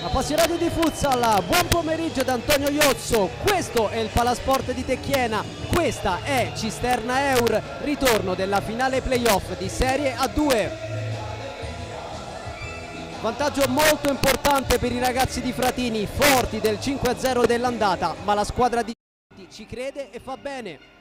Appassionati di futsal, buon pomeriggio da Antonio Iozzo. Questo è il Palasport di Tecchiena, questa è Cisterna Eur, ritorno della finale playoff di Serie A2. Vantaggio molto importante per i ragazzi di Fratini, forti del 5-0 dell'andata, ma la squadra di ci crede e fa bene.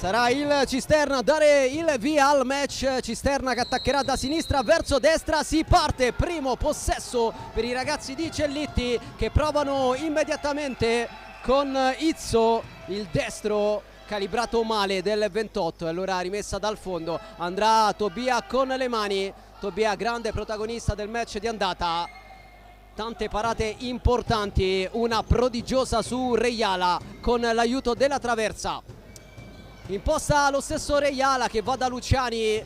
Sarà il Cisterna a dare il via al match. Cisterna che attaccherà da sinistra verso destra. Si parte, primo possesso per i ragazzi di Cellitti che provano immediatamente con Izzo, il destro calibrato male del 28. E allora rimessa dal fondo, andrà Tobia con le mani. Tobia grande protagonista del match di andata, tante parate importanti, una prodigiosa su Reiala con l'aiuto della traversa. Imposta lo stesso Reiala che va da Luciani,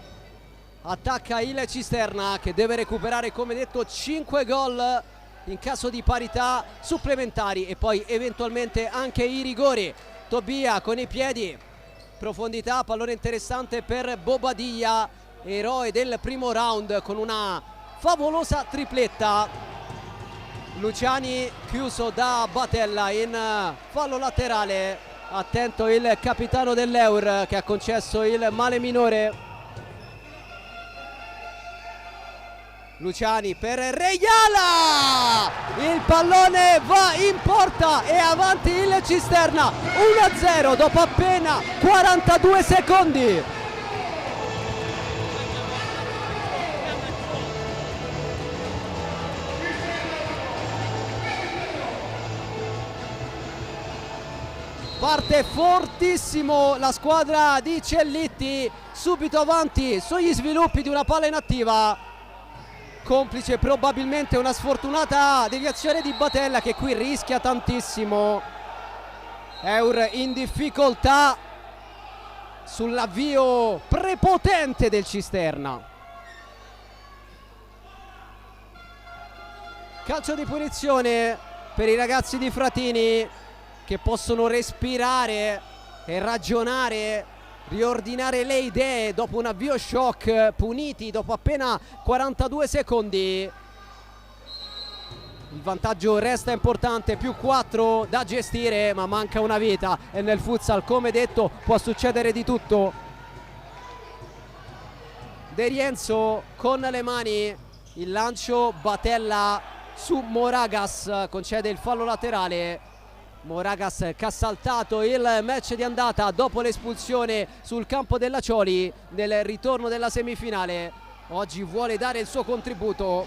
attacca il Cisterna che deve recuperare, come detto, 5 gol in caso di parità supplementari e poi eventualmente anche i rigori. Tobia con i piedi, profondità, pallone interessante per Bobadilla, eroe del primo round con una favolosa tripletta. Luciani chiuso da Batella in fallo laterale. Attento il capitano dell'Eur che ha concesso il male minore. Luciani per Reiala, il pallone va in porta e avanti il Cisterna 1-0 dopo appena 42 secondi. Parte fortissimo la squadra di Cellitti, subito avanti sugli sviluppi di una palla inattiva, complice probabilmente una sfortunata deviazione di Batella, che qui rischia tantissimo. Eur in difficoltà sull'avvio prepotente del Cisterna. Calcio di punizione per i ragazzi di Fratini, che possono respirare e ragionare, riordinare le idee dopo un avvio shock, puniti dopo appena 42 secondi. Il vantaggio resta importante, più 4 da gestire, ma manca una vita e nel futsal, come detto, può succedere di tutto. De Rienzo con le mani, il lancio, Batella su Moragas, concede il fallo laterale. Moragas che ha saltato il match di andata dopo l'espulsione sul campo della Cioli nel ritorno della semifinale. Oggi vuole dare il suo contributo.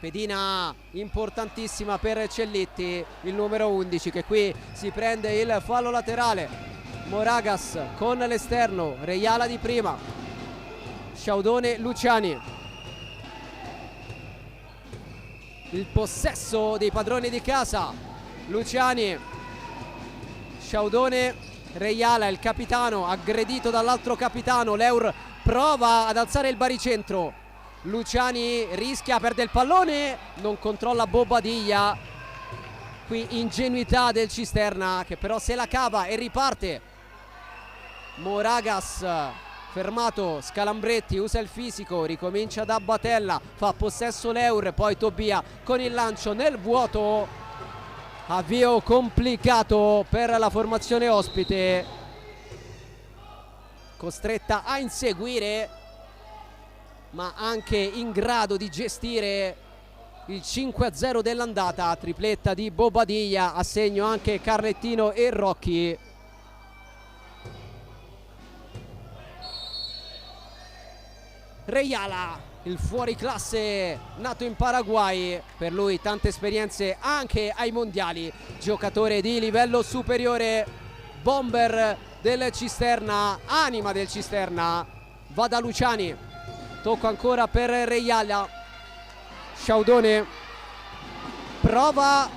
Pedina importantissima per Cellitti, il numero 11, che qui si prende il fallo laterale. Moragas con l'esterno, Reiala di prima, Sciaudone, Luciani. Il possesso dei padroni di casa. Luciani, Sciaudone, Reiala, il capitano, aggredito dall'altro capitano. L'Eur prova ad alzare il baricentro. Luciani rischia, perde il pallone, non controlla Bobadilla. Qui ingenuità del Cisterna, che però se la cava e riparte. Moragas fermato, Scalambretti usa il fisico, ricomincia da Batella, fa possesso l'Eur, poi Tobia con il lancio nel vuoto. Avvio complicato per la formazione ospite, costretta a inseguire ma anche in grado di gestire il 5-0 dell'andata. Tripletta di Bobadilla, a segno anche Carlettino e Rocchi. Reiala, il fuoriclasse nato in Paraguay, per lui tante esperienze anche ai mondiali, giocatore di livello superiore, bomber del Cisterna, anima del Cisterna. Va da Luciani, tocco ancora per Reiala. Sciaudone prova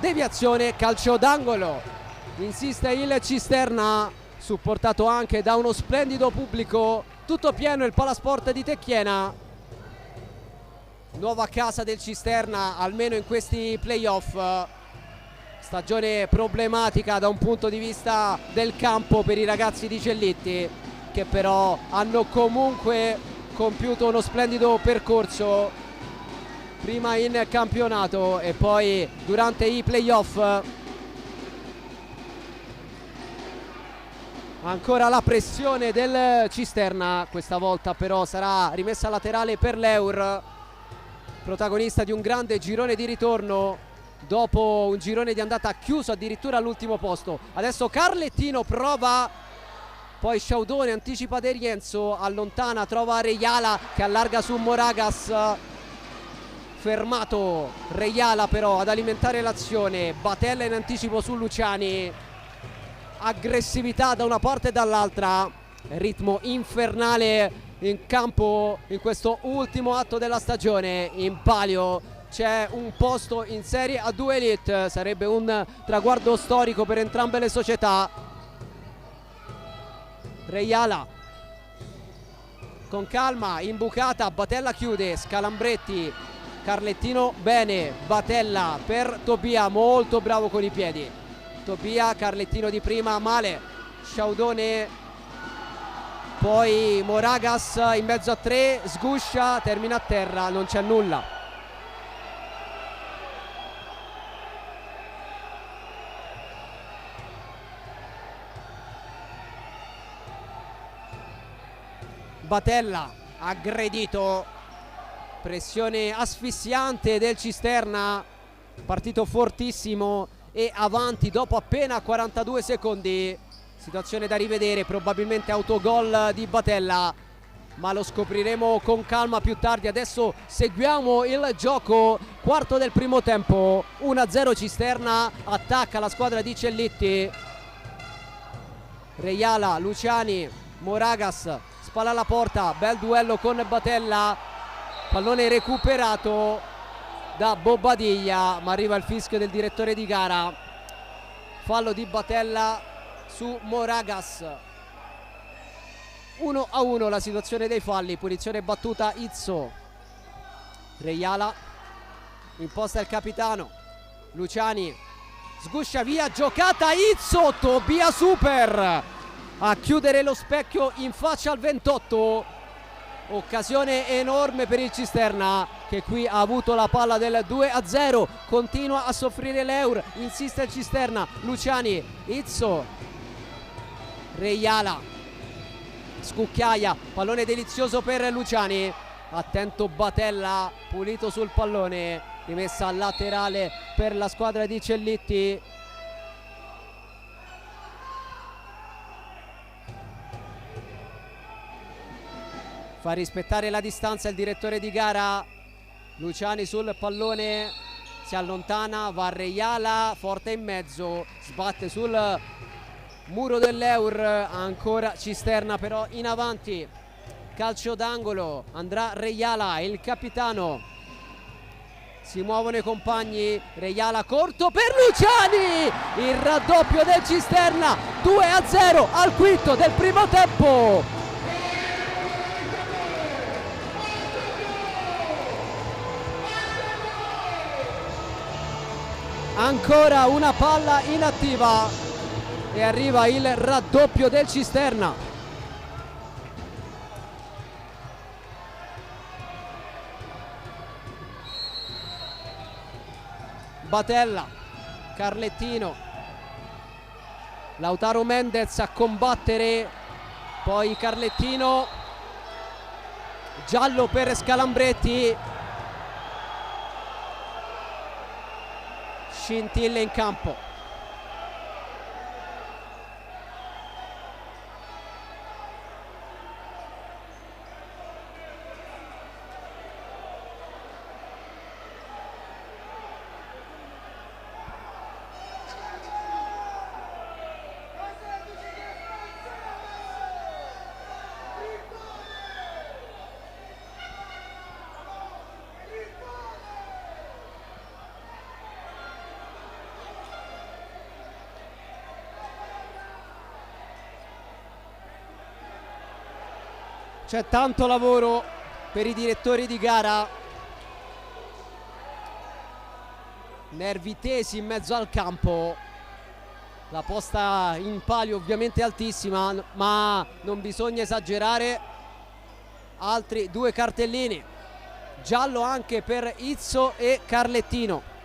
deviazione, calcio d'angolo, insiste il Cisterna, supportato anche da uno splendido pubblico. Tutto pieno il Palasport di Tecchiena, nuova casa del Cisterna almeno in questi playoff. Stagione problematica da un punto di vista del campo per i ragazzi di Cellitti, che però hanno comunque compiuto uno splendido percorso, prima in campionato e poi durante i playoff. Ancora la pressione del Cisterna, questa volta però sarà rimessa laterale per l'Eur, protagonista di un grande girone di ritorno dopo un girone di andata chiuso addirittura all'ultimo posto. Adesso Carlettino prova, poi Sciaudone anticipa De Rienzo, allontana, trova Reiala che allarga su Moragas, fermato Reiala però ad alimentare l'azione. Batella in anticipo su Luciani, aggressività da una parte e dall'altra, ritmo infernale in campo in questo ultimo atto della stagione. In palio c'è un posto in Serie A2 Elite, sarebbe un traguardo storico per entrambe le società. Reiala con calma, imbucata, Batella chiude, Scalambretti, Carlettino bene, Batella per Tobia, molto bravo con i piedi. Tobia, Carlettino di prima, male, Sciaudone, poi Moragas in mezzo a tre, sguscia, termina a terra, non c'è nulla. Batella aggredito, pressione asfissiante del Cisterna, partito fortissimo e avanti dopo appena 42 secondi. Situazione da rivedere, probabilmente autogol di Batella. ma lo scopriremo con calma più tardi. Adesso seguiamo il gioco, quarto del primo tempo, 1-0 Cisterna, attacca la squadra di Cellitti. Reiala, Luciani, Moragas, spalla alla porta, bel duello con Batella, pallone recuperato da Bobadilla, ma arriva il fischio del direttore di gara, fallo di Batella su Moragas. 1-1 la situazione dei falli, punizione battuta Izzo. Reiala imposta il capitano, Luciani sguscia via, giocata Izzo, Tobia Super a chiudere lo specchio in faccia al 28. Occasione enorme per il Cisterna, che qui ha avuto la palla del 2-0. Continua a soffrire l'Eur, insiste il Cisterna, Luciani, Izzo, Reiala, scucchiaia, pallone delizioso per Luciani, attento Batella, pulito sul pallone, rimessa laterale per la squadra di Cellitti. Fa rispettare la distanza il direttore di gara, Luciani sul pallone, si allontana, va a Reiala, forte in mezzo, sbatte sul muro dell'Eur, ancora Cisterna però in avanti, calcio d'angolo, andrà Reiala, il capitano, si muovono i compagni, Reiala corto per Luciani, il raddoppio del Cisterna, 2-0 al quinto del primo tempo. Ancora una palla inattiva e arriva il raddoppio del Cisterna. Batella, Carlettino, Lautaro Mendez a combattere, poi Carlettino, giallo per Scalambretti, scintille in campo. C'è tanto lavoro per i direttori di gara, nervi tesi in mezzo al campo, la posta in palio ovviamente altissima, ma non bisogna esagerare. Altri due cartellini, giallo anche per Izzo e Carlettino.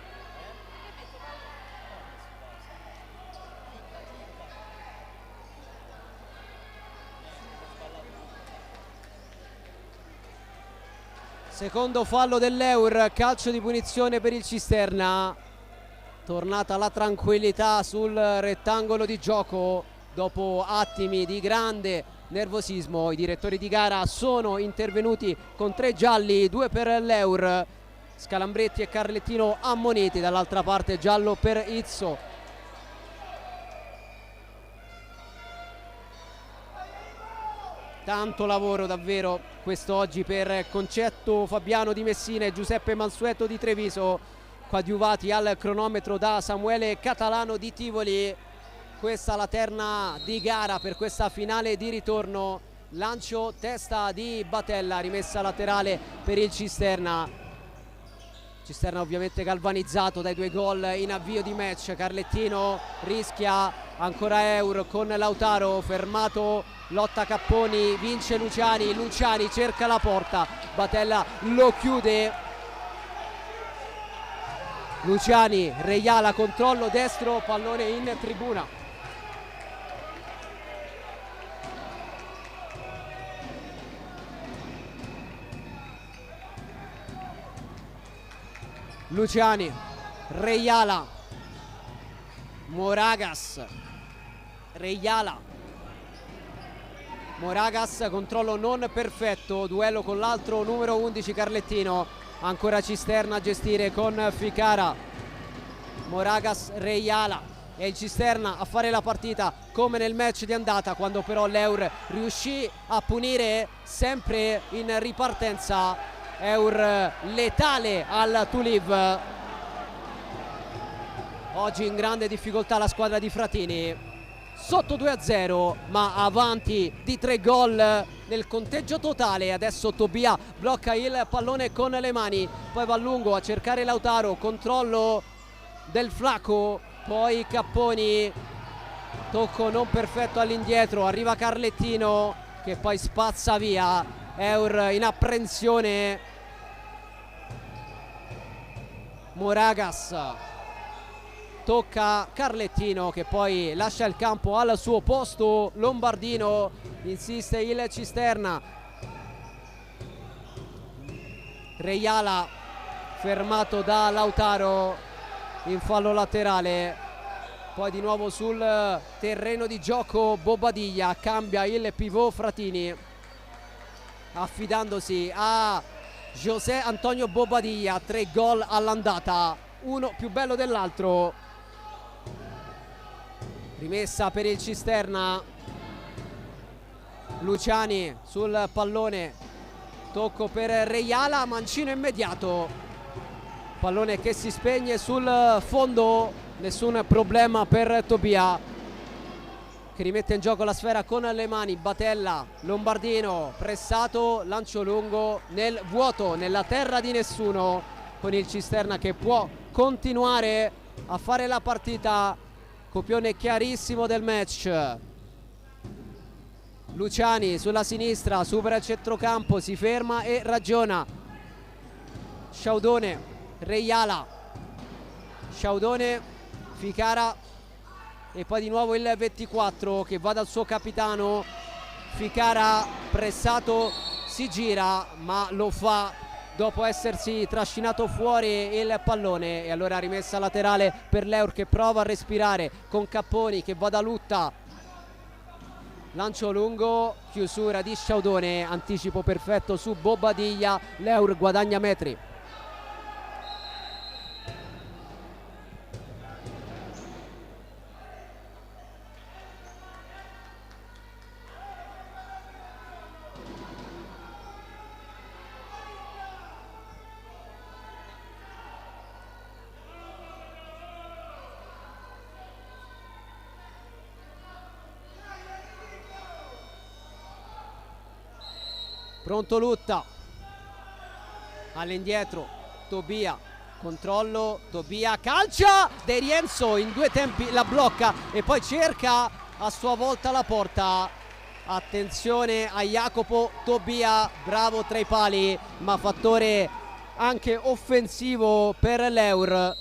Secondo fallo dell'Eur, calcio di punizione per il Cisterna. Tornata la tranquillità sul rettangolo di gioco dopo attimi di grande nervosismo. I direttori di gara sono intervenuti con 3 gialli, 2 per l'Eur, Scalambretti e Carlettino ammoniti, dall'altra parte giallo per Izzo. Tanto lavoro davvero quest'oggi per Concetto Fabiano di Messina e Giuseppe Mansueto di Treviso, coadiuvati al cronometro da Samuele Catalano di Tivoli. Questa la terna di gara per questa finale di ritorno. Lancio testa di Batella, rimessa laterale per il Cisterna. Cisterna ovviamente galvanizzato dai 2 gol in avvio di match. Carlettino rischia, ancora Eur con Lautaro, fermato, lotta Capponi, vince Luciani, Luciani cerca la porta, Batella lo chiude. Luciani, Reiala, controllo destro, pallone in tribuna. Luciani, Reiala, Moragas, Reiala, Moragas, controllo non perfetto, duello con l'altro numero 11 Carlettino, ancora Cisterna a gestire con Ficara. Moragas, Reiala e il Cisterna a fare la partita come nel match di andata, quando però l'Eur riuscì a punire sempre in ripartenza. Eur letale al to live. Oggi in grande difficoltà la squadra di Fratini, sotto 2-0 ma avanti di 3 gol nel conteggio totale. Adesso Tobia blocca il pallone con le mani, poi va a lungo a cercare Lautaro, controllo del Flaco, poi Capponi, tocco non perfetto all'indietro, arriva Carlettino che poi spazza via. Eur in apprensione. Moragas, tocca Carlettino che poi lascia il campo al suo posto. Lombardino, insiste il Cisterna. Reiala fermato da Lautaro in fallo laterale. Poi di nuovo sul terreno di gioco Bobadilla, cambia il pivot Fratini affidandosi a José Antonio Bobadilla. 3 gol all'andata, uno più bello dell'altro. Rimessa per il Cisterna. Luciani sul pallone, tocco per Reiala, mancino immediato, pallone che si spegne sul fondo. Nessun problema per Tobia che rimette in gioco la sfera con le mani. Batella, Lombardino pressato, lancio lungo nel vuoto, nella terra di nessuno, con il Cisterna che può continuare a fare la partita. Copione chiarissimo del match. Luciani sulla sinistra, supera il centrocampo, si ferma e ragiona. Sciaudone, Reiala, Sciaudone, Ficara e poi di nuovo il 24 che va dal suo capitano. Ficara pressato, si gira ma lo fa dopo essersi trascinato fuori il pallone, e allora rimessa laterale per l'Eur che prova a respirare con Capponi che va da Lutta. Lancio lungo, chiusura di Sciaudone, anticipo perfetto su Bobadilla. L'Eur guadagna metri. Pronto Lutta, all'indietro Tobia, controllo, Tobia calcia, De Rienzo in 2 tempi la blocca e poi cerca a sua volta la porta. Attenzione a Jacopo Tobia, bravo tra i pali ma fattore anche offensivo per l'Eur.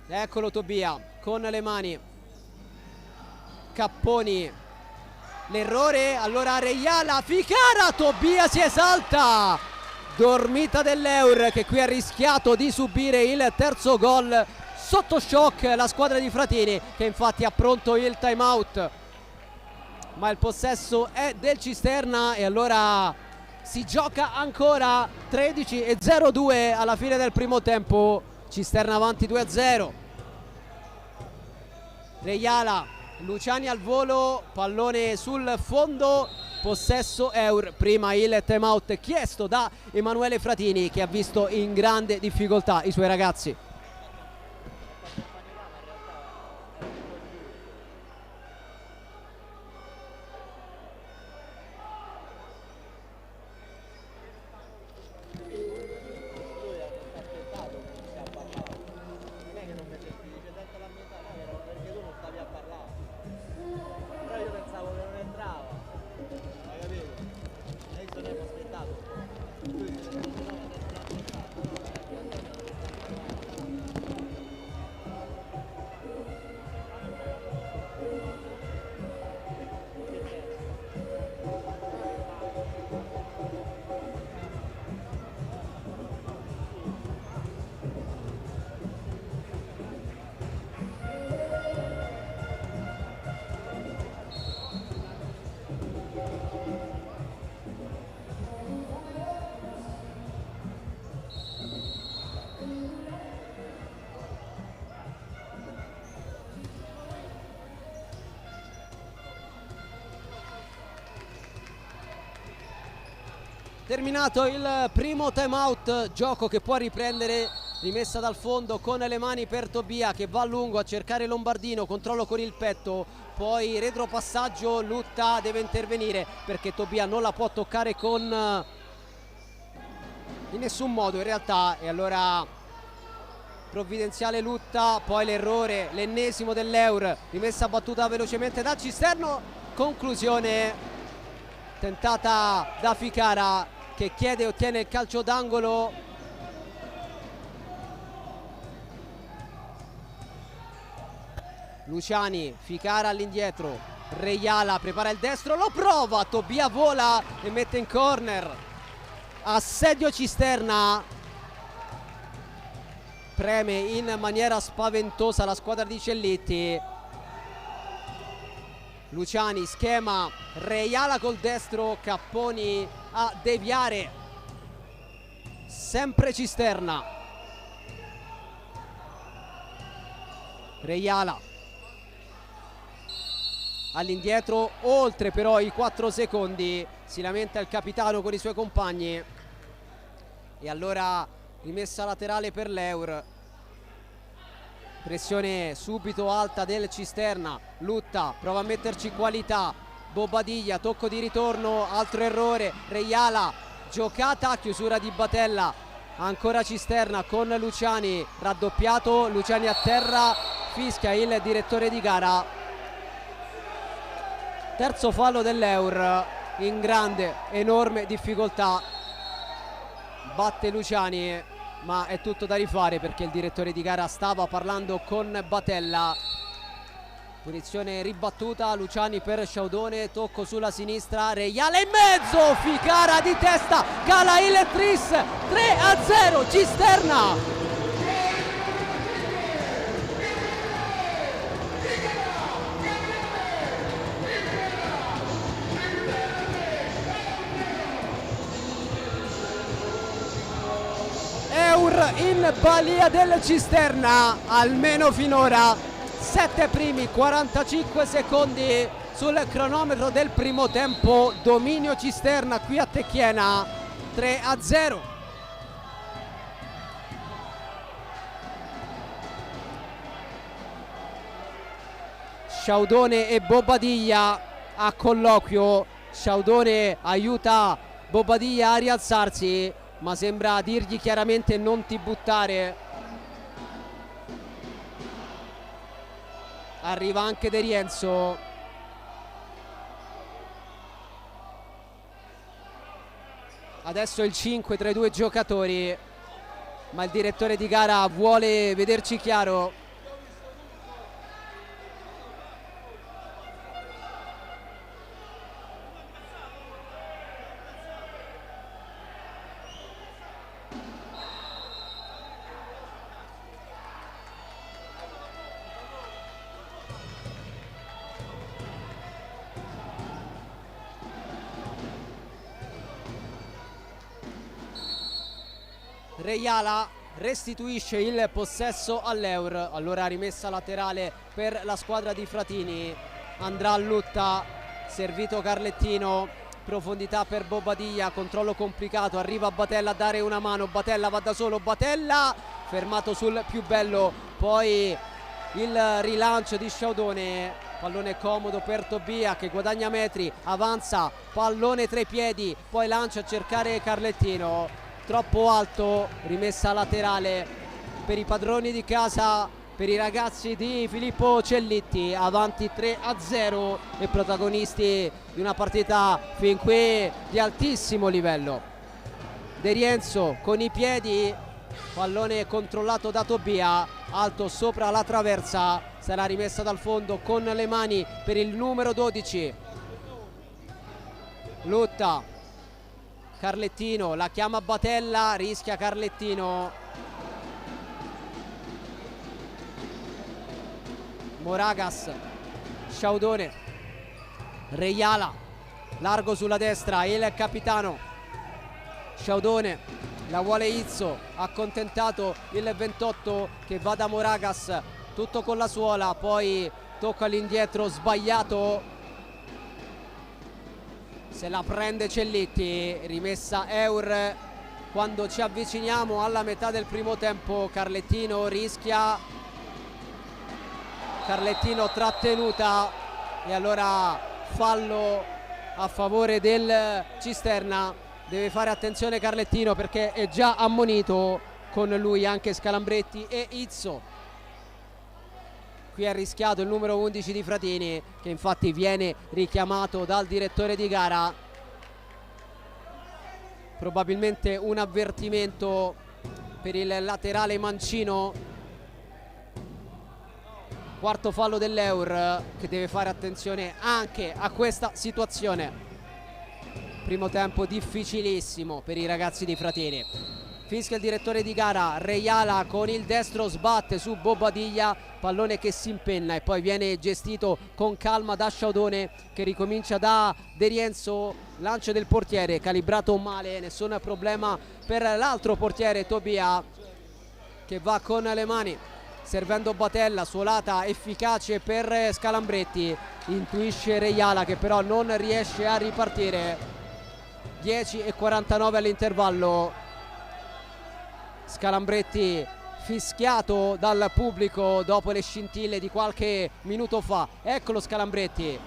Eccolo Tobia con le mani. Capponi, l'errore, allora Reiala, Ficara, Tobia si esalta. Dormita dell'Eur che qui ha rischiato di subire il terzo gol. Sotto shock la squadra di Fratini che infatti ha pronto il time out, ma il possesso è del Cisterna e allora si gioca ancora. 13:02 alla fine del primo tempo, Cisterna avanti 2-0. Reiala, Luciani al volo, pallone sul fondo, possesso Eur. Prima il time out chiesto da Emanuele Fratini che ha visto in grande difficoltà i suoi ragazzi. terminato il primo time out, gioco che può riprendere, rimessa dal fondo con le mani per Tobia che va a lungo a cercare Lombardino, controllo con il petto, poi retropassaggio, Lutta deve intervenire perché Tobia non la può toccare in nessun modo in realtà, e allora provvidenziale Lutta, poi l'errore, l'ennesimo dell'Eur, rimessa battuta velocemente da Cisterno, conclusione tentata da Ficara che chiede e ottiene il calcio d'angolo. Luciani, Ficara all'indietro, Reiala prepara il destro, lo prova, Tobia vola e mette in corner. Assedio Cisterna, preme in maniera spaventosa la squadra di Cellitti. Luciani, schema, Reiala col destro, Capponi a deviare, sempre Cisterna. Reiala all'indietro, oltre però i 4 secondi, si lamenta il capitano con i suoi compagni, e allora rimessa laterale per l'Eur. Pressione subito alta del Cisterna, Lutta prova a metterci qualità, Bobadilla, tocco di ritorno, altro errore, Reiala, giocata a chiusura di Batella, ancora Cisterna con Luciani, raddoppiato, Luciani a terra, fischia il direttore di gara. Terzo fallo dell'Eur in grande, enorme difficoltà, batte Luciani, ma è tutto da rifare perché il direttore di gara stava parlando con Batella. Punizione ribattuta, Luciani per Sciaudone, tocco sulla sinistra, Reiala in mezzo, Ficara di testa, cala il tris, 3-0 Cisterna. In balia del Cisterna, almeno finora. 7 primi, 45 secondi sul cronometro del primo tempo, dominio Cisterna qui a Tecchiena, 3-0. Sciaudone e Bobadilla a colloquio, Sciaudone aiuta Bobadilla a rialzarsi, ma sembra dirgli chiaramente non ti buttare. Arriva anche De Rienzo. Adesso il 5 tra i due giocatori, ma il direttore di gara vuole vederci chiaro. Reiala restituisce il possesso all'Eur, allora rimessa laterale per la squadra di Fratini, andrà a Lutta, servito Carlettino, profondità per Bobadilla, controllo complicato, arriva Batella a dare una mano, Batella va da solo, Batella fermato sul più bello, poi il rilancio di Sciaudone, pallone comodo per Tobia che guadagna metri, avanza, pallone tra i piedi, poi lancia a cercare Carlettino, troppo alto, rimessa laterale per i padroni di casa, per i ragazzi di Filippo Cellitti, avanti 3-0 e protagonisti di una partita fin qui di altissimo livello. De Rienzo con i piedi, pallone controllato da Tobia, alto sopra la traversa, sarà rimessa dal fondo con le mani per il numero 12. Lutta, Carlettino, la chiama Batella, rischia Carlettino. Moragas, Sciaudone, Reiala, largo sulla destra, il capitano. Sciaudone, la vuole Izzo, accontentato il 28 che va da Moragas, tutto con la suola, poi tocca all'indietro, sbagliato. se la prende Cellitti, rimessa Eur. Quando ci avviciniamo alla metà del primo tempo Carlettino rischia, Carlettino trattenuta, e allora fallo a favore del Cisterna. Deve fare attenzione Carlettino perché è già ammonito, con lui anche Scalambretti e Izzo. Qui ha rischiato il numero 11 di Fratini, che infatti viene richiamato dal direttore di gara. Probabilmente un avvertimento per il laterale mancino. Quarto fallo dell'Eur, che deve fare attenzione anche a questa situazione. Primo tempo difficilissimo per i ragazzi di Fratini. Fischia il direttore di gara, Reiala con il destro sbatte su Bobadilla, pallone che si impenna e poi viene gestito con calma da Sciaudone, che ricomincia da De Rienzo. Lancio del portiere, calibrato male, nessun problema per l'altro portiere Tobia, che va con le mani servendo Batella, suolata efficace per Scalambretti, intuisce Reiala che però non riesce a ripartire. 10:49 all'intervallo. Scalambretti fischiato dal pubblico dopo le scintille di qualche minuto fa. Eccolo Scalambretti,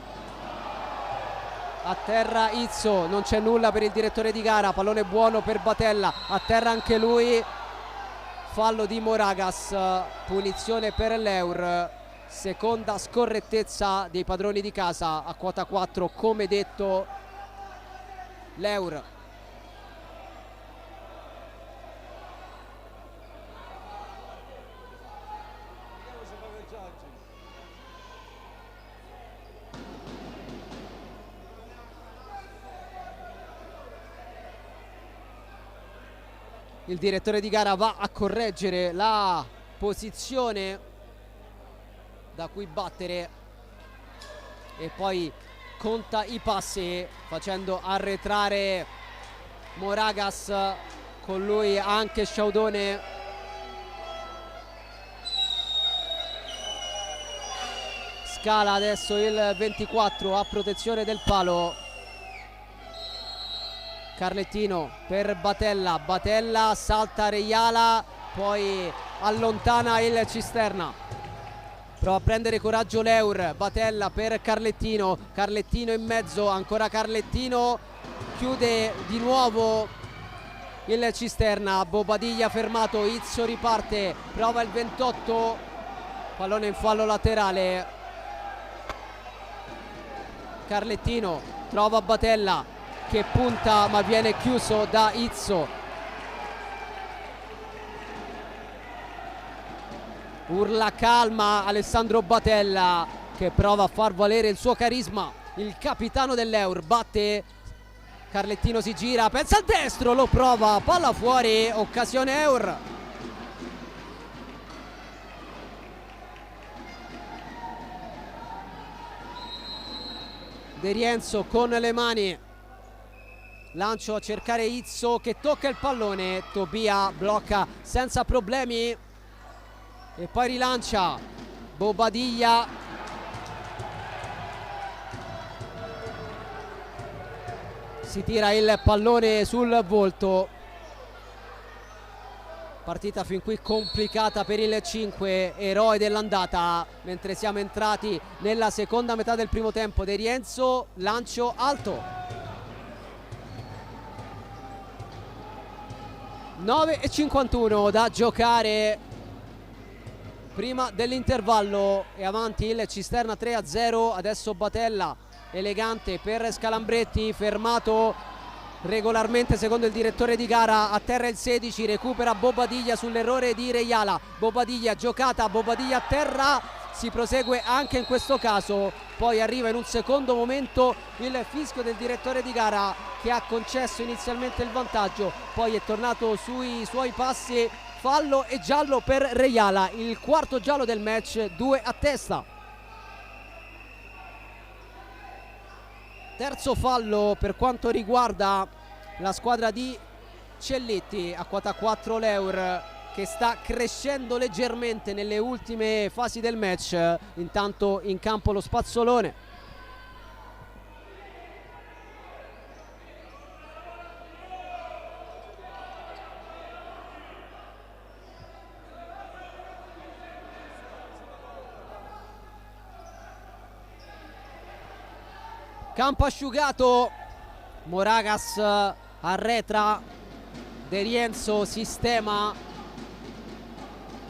a terra Izzo, non c'è nulla per il direttore di gara, pallone buono per Batella, a terra anche lui, fallo di Moragas, punizione per l'Eur, seconda scorrettezza dei padroni di casa a quota 4, come detto l'Eur. Il direttore di gara va a correggere la posizione da cui battere e poi conta i passi facendo arretrare Moragas, con lui anche Sciaudone. Scala adesso il 24 a protezione del palo. Carlettino per Batella, Batella salta Reiala, poi allontana il Cisterna. Prova a prendere coraggio l'Eur, Batella per Carlettino, Carlettino in mezzo, ancora Carlettino, chiude di nuovo il Cisterna. Bobadilla fermato, Izzo riparte, prova il 28, pallone in fallo laterale. Carlettino trova Batella che punta ma viene chiuso da Izzo. Urla calma Alessandro Batella, che prova a far valere il suo carisma. Il capitano dell'Eur batte, Carlettino si gira, pensa al destro, lo prova, palla fuori, occasione Eur. De Rienzo con le mani, lancio a cercare Izzo che tocca il pallone, Tobia blocca senza problemi e poi rilancia Bobadilla. Si tira il pallone sul volto. Partita fin qui complicata per il 5, eroe dell'andata, mentre siamo entrati nella seconda metà del primo tempo. De Rienzo, lancio alto. 9:51 da giocare prima dell'intervallo, e avanti il Cisterna 3-0. Adesso Batella, elegante per Scalambretti, fermato regolarmente secondo il direttore di gara. A terra il 16, recupera Bobadilla sull'errore di Reiala. Bobadilla giocata, Bobadilla a terra, si prosegue anche in questo caso. Poi arriva in un secondo momento il fischio del direttore di gara, che ha concesso inizialmente il vantaggio, poi è tornato sui suoi passi. Fallo e giallo per Reiala, il quarto giallo del match, 2 a testa. Terzo fallo per quanto riguarda la squadra di Cellitti, a quota 4 l'Eur, che sta crescendo leggermente nelle ultime fasi del match. Intanto in campo lo Spazzolone. campo asciugato, Moragas arretra, De Rienzo sistema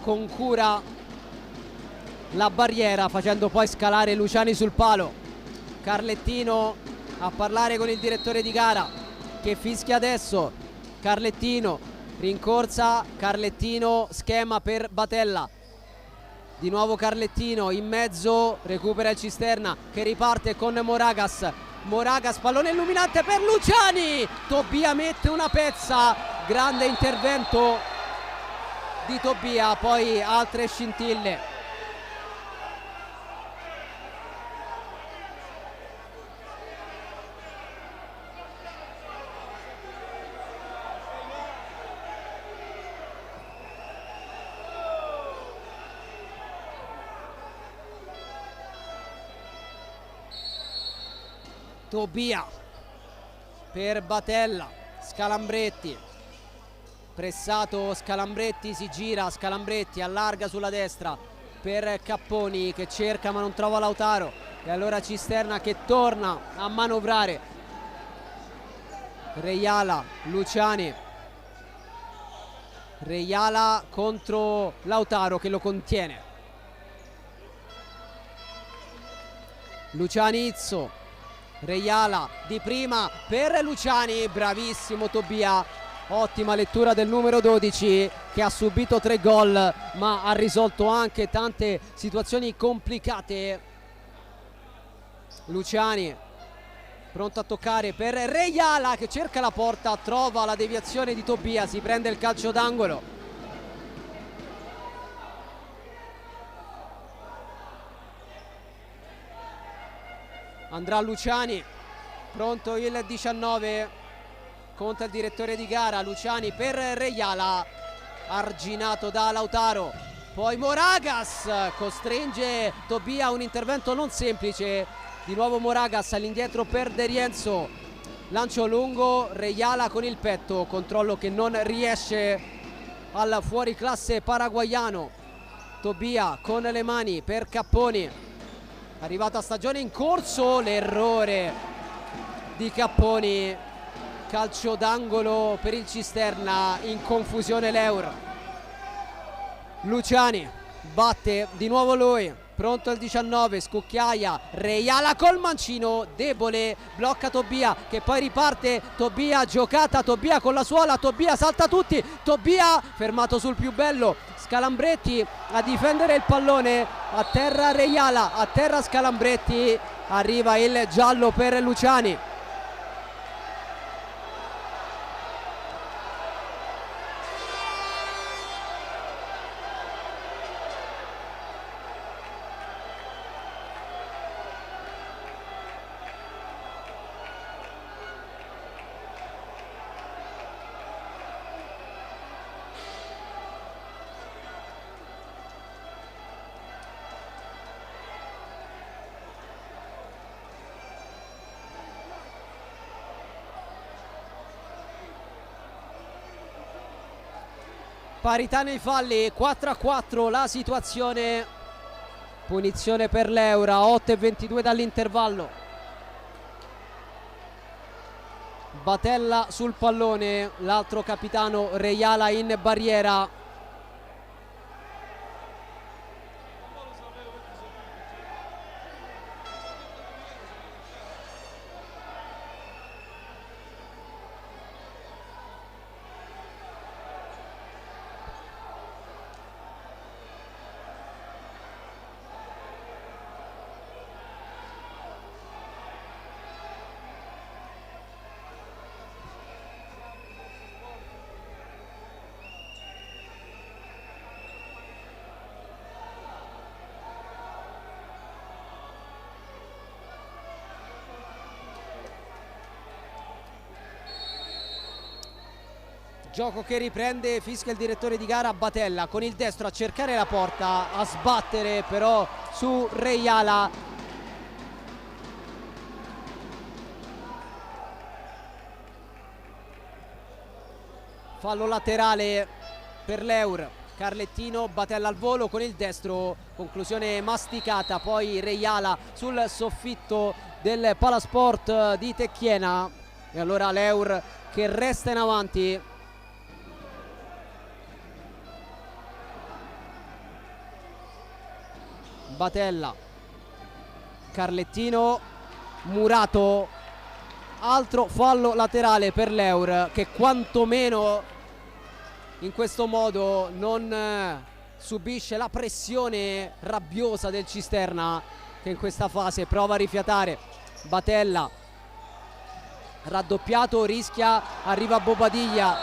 con cura la barriera facendo poi scalare Luciani sul palo. Carlettino a parlare con il direttore di gara che fischia adesso. Carlettino rincorsa, Carlettino schema per Batella, di nuovo Carlettino in mezzo, recupera il Cisterna che riparte con Moragas. Moragas, pallone illuminante per Luciani, Tobia mette una pezza, grande intervento di Tobia, poi altre scintille. Tobia per Batella, Scalambretti, pressato Scalambretti, si gira, Scalambretti allarga sulla destra per Capponi che cerca ma non trova Lautaro, e allora Cisterna che torna a manovrare. Reiala, Luciani, Reiala contro Lautaro che lo contiene. Luciani, Izzo, Reiala di prima per Luciani, bravissimo Tobia, ottima lettura del numero 12 che ha subito 3 gol ma ha risolto anche tante situazioni complicate. Luciani pronto a toccare per Reiala che cerca la porta, trova la deviazione di Tobia, si prende il calcio d'angolo. Andrà Luciani, pronto il 19, conta il direttore di gara. Luciani per Reiala, arginato da Lautaro, poi Moragas costringe Tobia a un intervento non semplice, di nuovo Moragas all'indietro per De Rienzo, lancio lungo, Reiala con il petto, controllo che non riesce al fuoriclasse paraguaiano. Tobia con le mani per Capponi, arrivata stagione in corso, l'errore di Capponi, calcio d'angolo per il Cisterna, in confusione l'Eur. Luciani batte di nuovo lui, pronto il 19, scucchiaia, Reiala col mancino, debole, blocca Tobia che poi riparte, Tobia giocata, Tobia con la suola, Tobia salta tutti, Tobia fermato sul più bello, Scalambretti a difendere il pallone, a terra Reiala, a terra Scalambretti, arriva il giallo per Luciani. Parità nei falli, 4-4 la situazione, punizione per l'Eura, 8:22 dall'intervallo. Batella sul pallone, l'altro capitano Reiala in barriera. Gioco che riprende, fischia il direttore di gara. Batella con il destro a cercare la porta, a sbattere però su Reiala. Fallo laterale per l'Eur. Carlettino, Batella al volo con il destro, conclusione masticata, poi Reiala sul soffitto del Palasport di Tecchiena e allora l'Eur che resta in avanti. Batella, Carlettino, Murato, altro fallo laterale per l'Eur che quantomeno in questo modo non subisce la pressione rabbiosa del Cisterna, che in questa fase prova a rifiatare. Batella raddoppiato, rischia, arriva Bobadilla,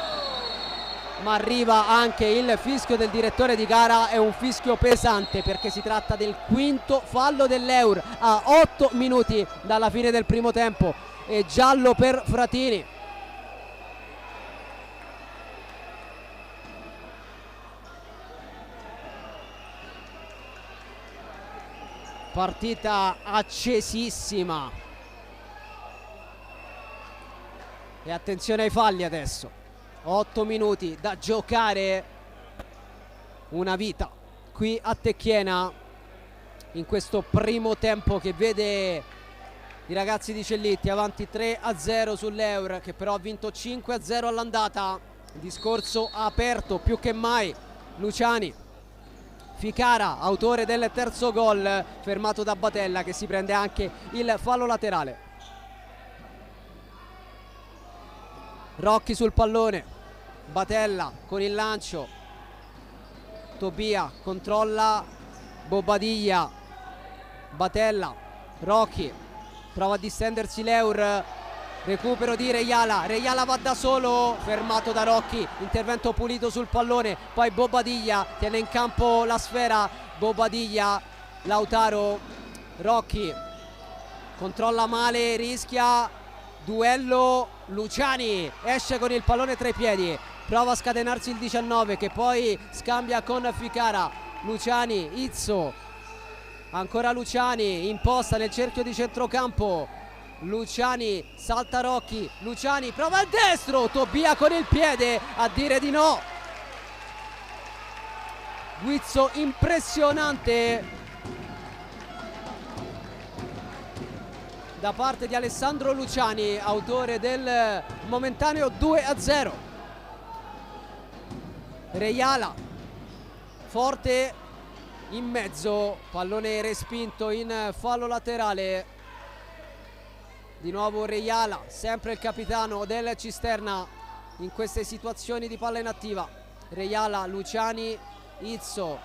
ma arriva anche il fischio del direttore di gara. È un fischio pesante perché si tratta del quinto fallo dell'Eur a 8 minuti dalla fine del primo tempo e giallo per Fratini. Partita accesissima e attenzione ai falli adesso. 8 minuti da giocare, una vita qui a Tecchiena in questo primo tempo che vede i ragazzi di Cellitti avanti 3-0 sull'Eur, che però ha vinto 5-0 all'andata. Discorso aperto più che mai. Luciani, Ficara, autore del terzo gol, fermato da Batella che si prende anche il fallo laterale. Rocchi sul pallone, Batella con il lancio, Tobia controlla Bobadilla, Batella, Rocchi, prova a distendersi l'Eur, recupero di Reiala, Reiala va da solo, fermato da Rocchi, intervento pulito sul pallone, poi Bobadilla tiene in campo la sfera, Bobadilla, Lautaro, Rocchi, controlla male, rischia, duello, Luciani esce con il pallone tra i piedi, prova a scatenarsi il 19 che poi scambia con Ficara, Luciani, Izzo, ancora Luciani, imposta nel cerchio di centrocampo, Luciani, salta Rocchi, Luciani prova il destro, Tobia con il piede a dire di no. Guizzo impressionante da parte di Alessandro Luciani, autore del momentaneo 2-0. Reiala, forte in mezzo, pallone respinto in fallo laterale. Di nuovo Reiala, sempre il capitano del Cisterna in queste situazioni di palla inattiva. Reiala, Luciani, Izzo,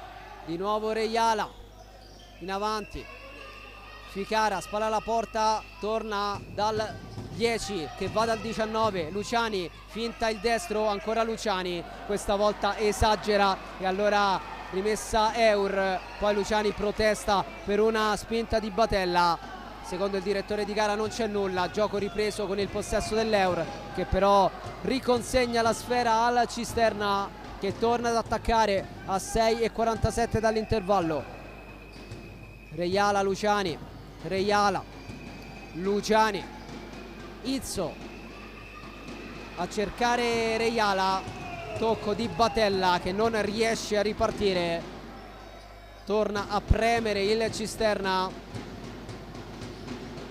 di nuovo Reiala, in avanti. Ficara, spalla alla porta, torna dal 10 che va dal 19, Luciani, finta il destro, ancora Luciani, questa volta esagera e allora rimessa Eur, poi Luciani protesta per una spinta di Batella, secondo il direttore di gara non c'è nulla, gioco ripreso con il possesso dell'Eur che però riconsegna la sfera al Cisterna che torna ad attaccare a 6:47 dall'intervallo. Reiala, Luciani, Reiala, Luciani, Izzo a cercare Reiala, tocco di Batella che non riesce a ripartire, torna a premere il Cisterna,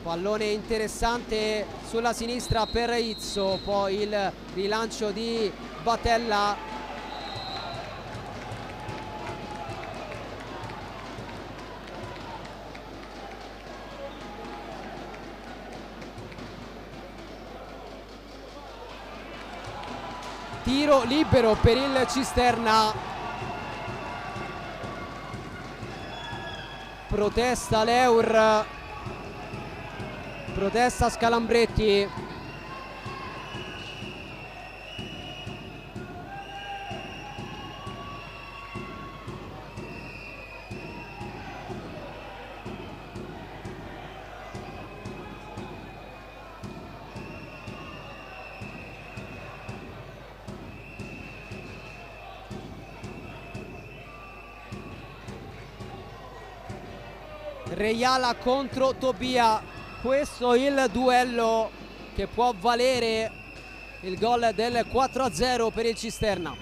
pallone interessante sulla sinistra per Izzo, poi il rilancio di Batella. Tiro libero per il Cisterna, protesta l'Eur, protesta Scalambretti. Reiala contro Tobia, questo il duello che può valere il gol del 4-0 per il Cisterna.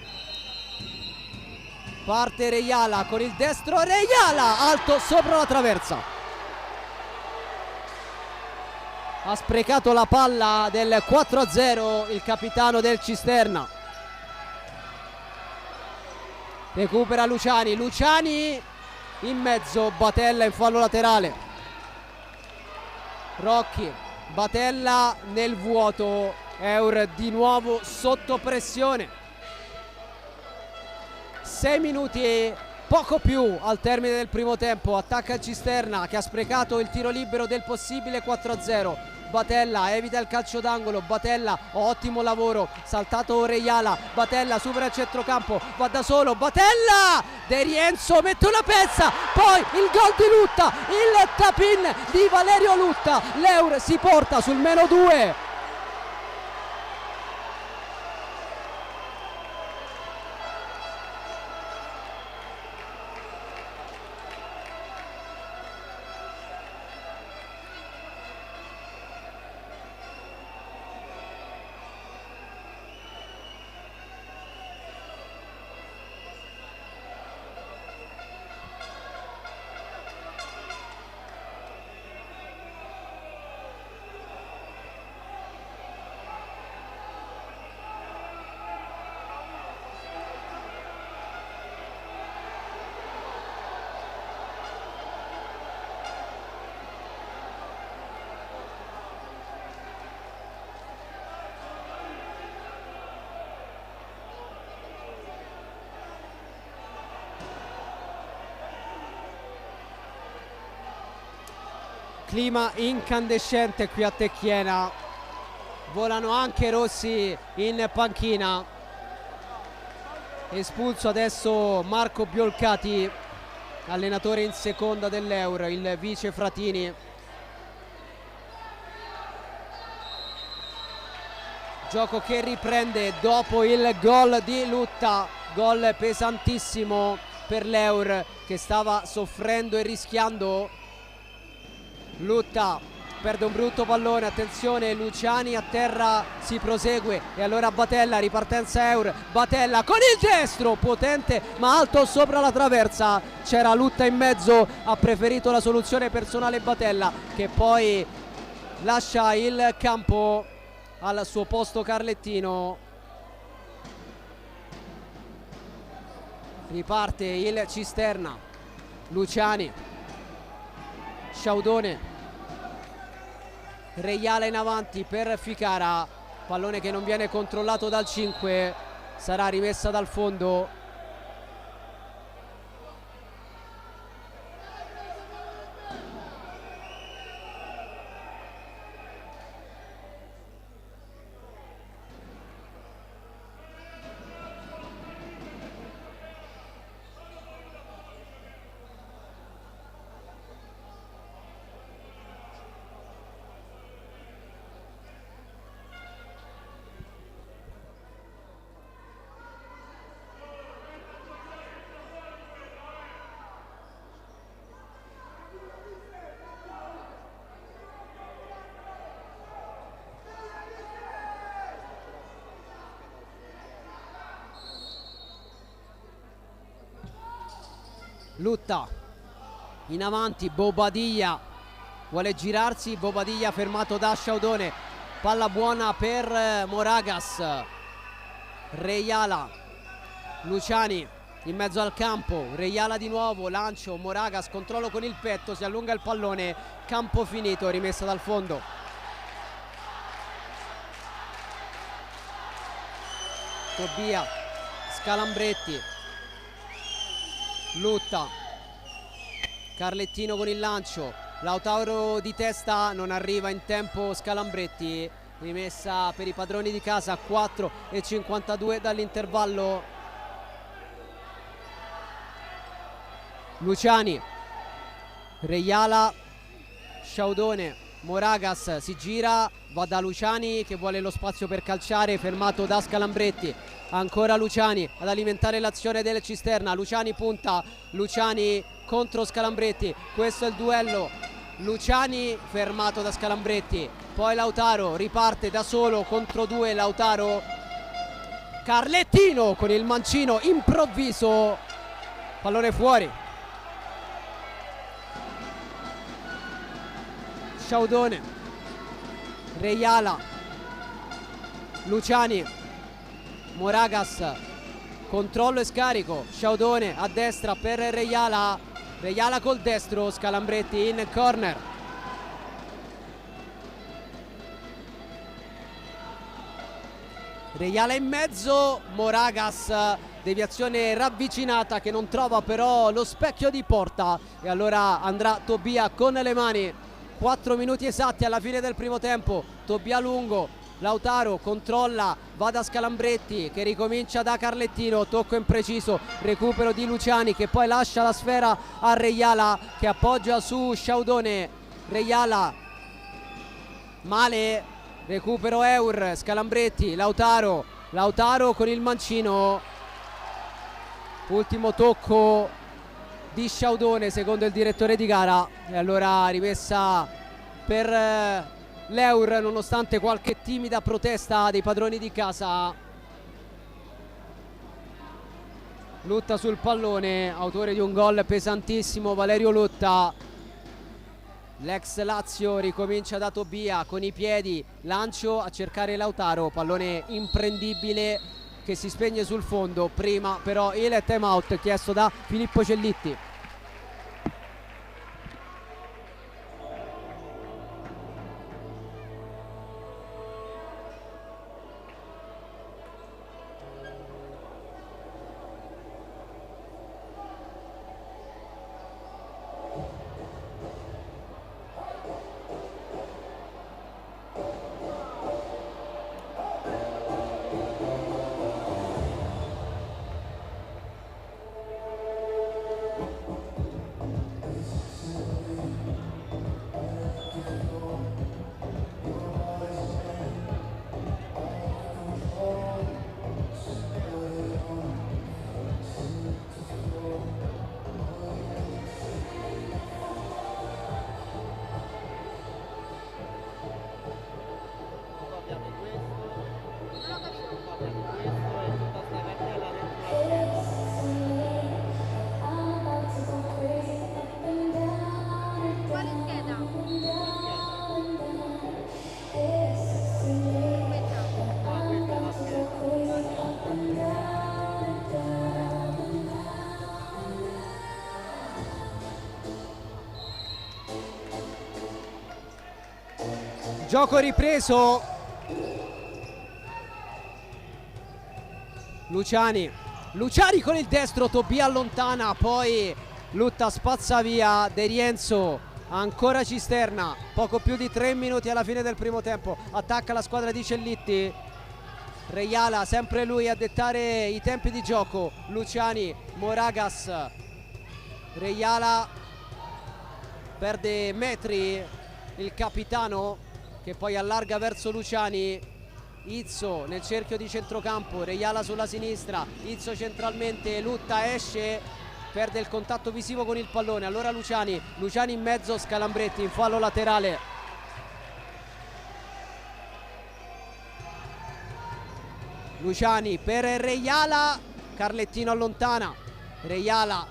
parte Rejala con il destro, Rejala alto sopra la traversa, ha sprecato la palla del 4-0 il capitano del Cisterna. Recupera Luciani, Luciani in mezzo, Batella in fallo laterale, Rocchi, Batella nel vuoto, Eur di nuovo sotto pressione. 6 minuti e poco più al termine del primo tempo, attacca il Cisterna che ha sprecato il tiro libero del possibile 4-0. Batella evita il calcio d'angolo, Batella ottimo lavoro, saltato Rejala, Batella supera il centrocampo, va da solo, Batella, De Rienzo mette una pezza, poi il gol di Lutta, il tap-in di Valerio Lutta, l'Eur si porta sul -2. Clima incandescente qui a Tecchiena, volano anche Rossi in panchina. Espulso adesso Marco Biolcati, allenatore in seconda dell'Eur, il vice Fratini. Gioco che riprende dopo il gol di Lutta, gol pesantissimo per l'Eur che stava soffrendo e rischiando. Lutta perde un brutto pallone, attenzione, Luciani a terra, si prosegue e allora Batella, ripartenza Eur, Batella con il destro, potente ma alto sopra la traversa, c'era Lutta in mezzo, ha preferito la soluzione personale Batella che poi lascia il campo, al suo posto Carlettino. Riparte il Cisterna, Luciani, Sciaudone, Rejala in avanti per Ficara, pallone che non viene controllato dal 5, sarà rimessa dal fondo. Lutta in avanti, Bobadilla vuole girarsi, Bobadilla fermato da Sciaudone, palla buona per Moragas, Rejala, Luciani in mezzo al campo, Rejala di nuovo, lancio, Moragas, controllo con il petto, si allunga il pallone, campo finito, rimessa dal fondo. Tobia, Scalambretti, Lutta, Carlettino con il lancio, Lautaro di testa, non arriva in tempo Scalambretti, rimessa per i padroni di casa, 4:52 dall'intervallo. Luciani, Rejala, Sciaudone, Moragas si gira, va da Luciani che vuole lo spazio per calciare, fermato da Scalambretti. Ancora Luciani ad alimentare l'azione del Cisterna, Luciani punta, Luciani contro Scalambretti, questo è il duello, Luciani fermato da Scalambretti, poi Lautaro riparte da solo contro due, Lautaro, Carlettino con il mancino improvviso pallone fuori. Sciaudone, Rejala, Luciani, Moragas, controllo e scarico. Sciaudone a destra per Rejala, Rejala col destro, Scalambretti in corner. Rejala in mezzo, Moragas, deviazione ravvicinata che non trova però lo specchio di porta, e allora andrà Tobia con le mani. 4 minuti esatti alla fine del primo tempo. Tobia lungo, Lautaro controlla, va da Scalambretti che ricomincia da Carlettino, tocco impreciso, recupero di Luciani che poi lascia la sfera a Rejala che appoggia su Sciaudone. Rejala male, recupero Eur, Scalambretti, Lautaro, Lautaro con il mancino, ultimo tocco di Sciaudone secondo il direttore di gara, e allora rimessa per l'Eur nonostante qualche timida protesta dei padroni di casa. Lutta sul pallone, autore di un gol pesantissimo Valerio Lutta. L'ex Lazio ricomincia da Tobia con i piedi, lancio a cercare Lautaro, pallone imprendibile che si spegne sul fondo. Prima però il time out chiesto da Filippo Cellitti. Gioco ripreso. Luciani con il destro, Tobia allontana, poi Lutta spazza via. De Rienzo, ancora Cisterna, poco più di 3 minuti alla fine del primo tempo, attacca la squadra di Cellitti. Rejala, sempre lui a dettare i tempi di gioco. Luciani, Moragas, Rejala perde metri il capitano che poi allarga verso Luciani. Izzo nel cerchio di centrocampo, Rejala sulla sinistra, Izzo centralmente, Lutta esce, perde il contatto visivo con il pallone. Allora Luciani in mezzo, Scalambretti in fallo laterale. Luciani per Rejala, Carlettino allontana, Rejala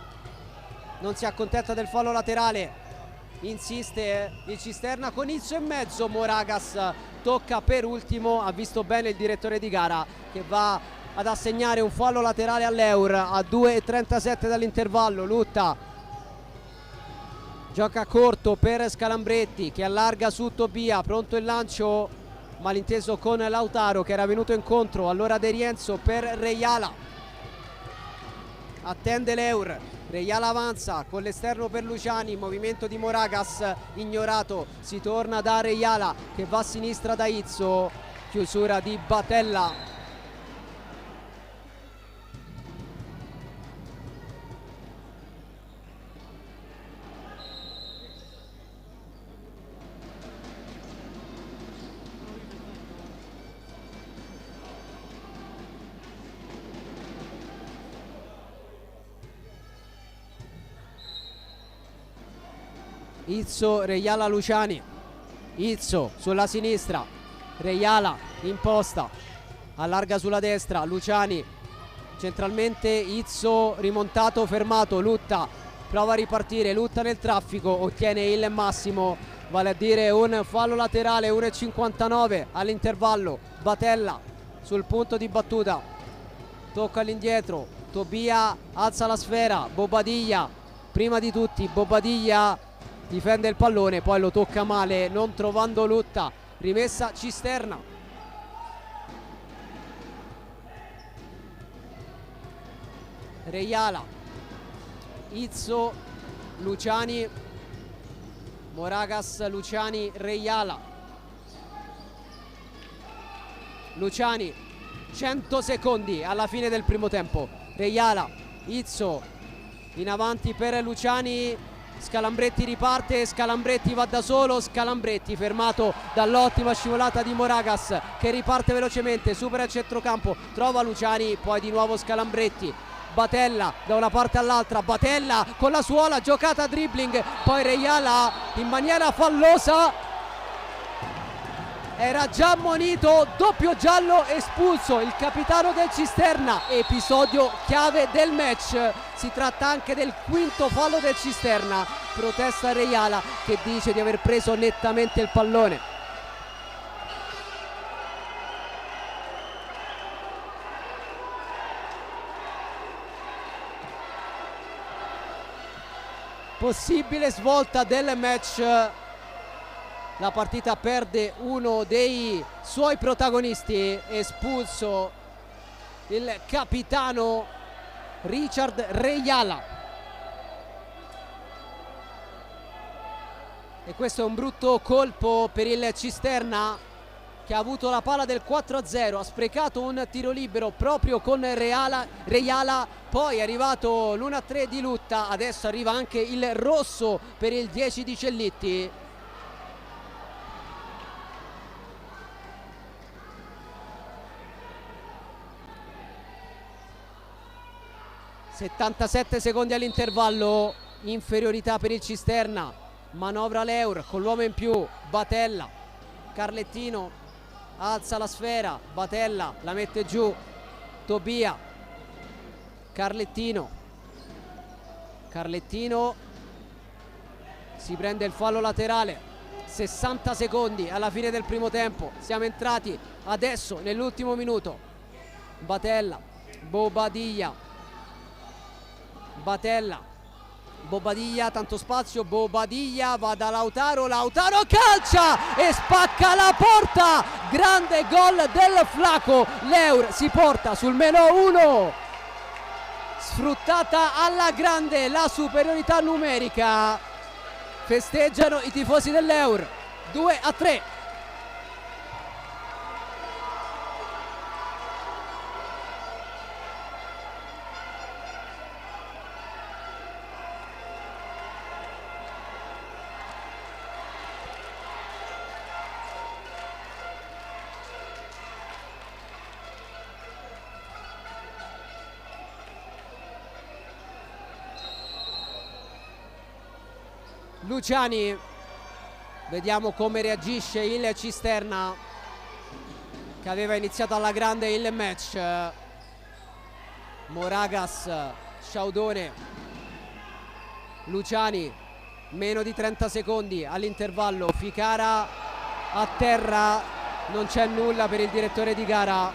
non si accontenta del fallo laterale, insiste il Cisterna con Izzo in mezzo. Moragas tocca per ultimo, ha visto bene il direttore di gara che va ad assegnare un fallo laterale all'Eur a 2:37 dall'intervallo. Lutta gioca corto per Scalambretti che allarga su Tobia, pronto il lancio malinteso con Lautaro che era venuto incontro. Allora De Rienzo per Rejala, attende l'Eur, Rejala avanza con l'esterno per Luciani, movimento di Moragas ignorato, si torna da Rejala che va a sinistra da Izzo, chiusura di Batella. Izzo, Rejala, Luciani. Izzo sulla sinistra, Rejala imposta, allarga sulla destra, Luciani centralmente Izzo, rimontato, fermato, Lutta prova a ripartire, Lutta nel traffico, ottiene il massimo, vale a dire un fallo laterale, 1,59 all'intervallo. Batella sul punto di battuta, tocca all'indietro, Tobia alza la sfera, Bobadilla prima di tutti, Bobadilla difende il pallone, poi lo tocca male non trovando Lutta, rimessa Cisterna. Reiala, Izzo, Luciani, Moragas, Luciani, Reiala. Luciani, 100 secondi alla fine del primo tempo. Reiala, Izzo in avanti per Luciani, Scalambretti riparte, Scalambretti va da solo, Scalambretti fermato dall'ottima scivolata di Moragas che riparte velocemente, supera il centrocampo, trova Luciani, poi di nuovo Scalambretti. Batella da una parte all'altra, Batella con la suola, giocata a dribbling, poi Reiala in maniera fallosa, era già ammonito, doppio giallo, espulso il capitano del Cisterna, episodio chiave del match. Si tratta anche del quinto fallo del Cisterna, protesta Reiala che dice di aver preso nettamente il pallone. Possibile svolta del match, la partita perde uno dei suoi protagonisti, espulso il capitano Richard Reiala. E questo è un brutto colpo per il Cisterna, che ha avuto la palla del 4-0, ha sprecato un tiro libero proprio con Reiala, poi è arrivato l'1-3 di Lutta, adesso arriva anche il rosso per il 10 di Cellitti. ...77 secondi all'intervallo, inferiorità per il Cisterna, manovra l'Eur con l'uomo in più, Batella, Carlettino alza la sfera, Batella la mette giù, Tobia, Carlettino si prende il fallo laterale. 60 secondi alla fine del primo tempo, siamo entrati adesso nell'ultimo minuto. Batella, Bobadilla, tanto spazio, Bobadilla va da Lautaro calcia e spacca la porta, grande gol del Flaco, l'Eur si porta sul -1, sfruttata alla grande la superiorità numerica, festeggiano i tifosi dell'Eur, 2-3. Luciani, vediamo come reagisce il Cisterna che aveva iniziato alla grande il match. Moragas, Sciaudone, Luciani, meno di 30 secondi all'intervallo, Ficara a terra, non c'è nulla per il direttore di gara.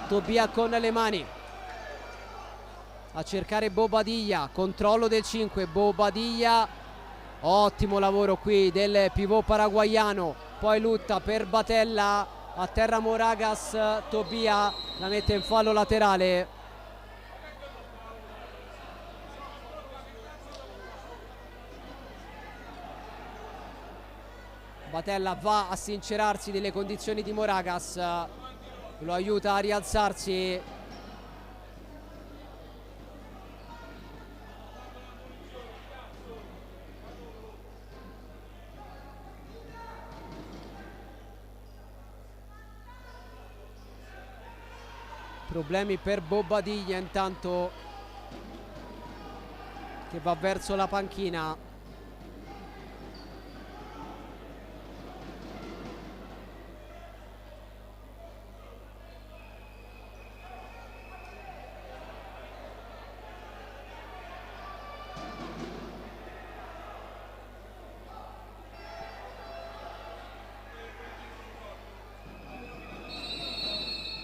Tobia con le mani a cercare Bobadilla, controllo del 5, Bobadilla, ottimo lavoro qui del pivot paraguaiano, poi Lutta per Batella, a terra Moragas, Tobia la mette in fallo laterale. Batella va a sincerarsi delle condizioni di Moragas, lo aiuta a rialzarsi. Problemi per Bobadilla intanto, che va verso la panchina.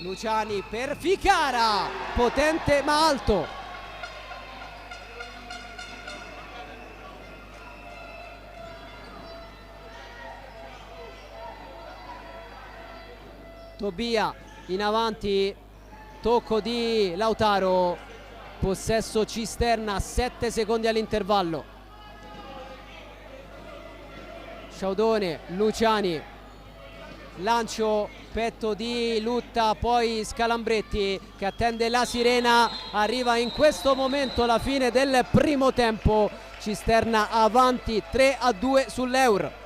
Luciani per Ficara, potente ma alto. Tobia in avanti, tocco di Lautaro, possesso Cisterna, 7 secondi all'intervallo. Sciaudone, Luciani, lancio, petto di Lutta, poi Scalambretti che attende la sirena. Arriva in questo momento la fine del primo tempo, Cisterna avanti 3-2 sull'Eur.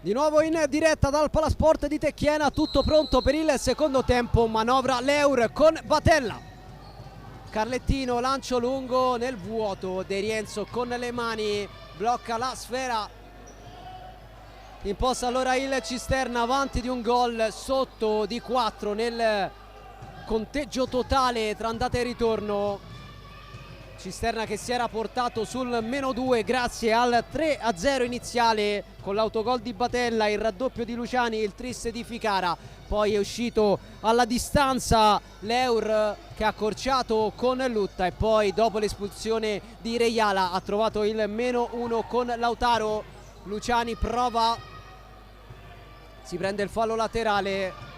Di nuovo in diretta dal Palasport di Tecchiena, tutto pronto per il secondo tempo, manovra Leur con Batella. Carlettino, lancio lungo nel vuoto, De Rienzo con le mani, blocca la sfera. Imposta allora il Cisterna, avanti di un gol, sotto di 4 nel conteggio totale tra andata e ritorno. Cisterna che si era portato sul -2 grazie al 3-0 iniziale con l'autogol di Batella, il raddoppio di Luciani, il tris di Ficara. Poi è uscito alla distanza Leur che ha accorciato con Lutta e poi dopo l'espulsione di Reiala ha trovato il -1 con Lautaro. Luciani prova, si prende il fallo laterale.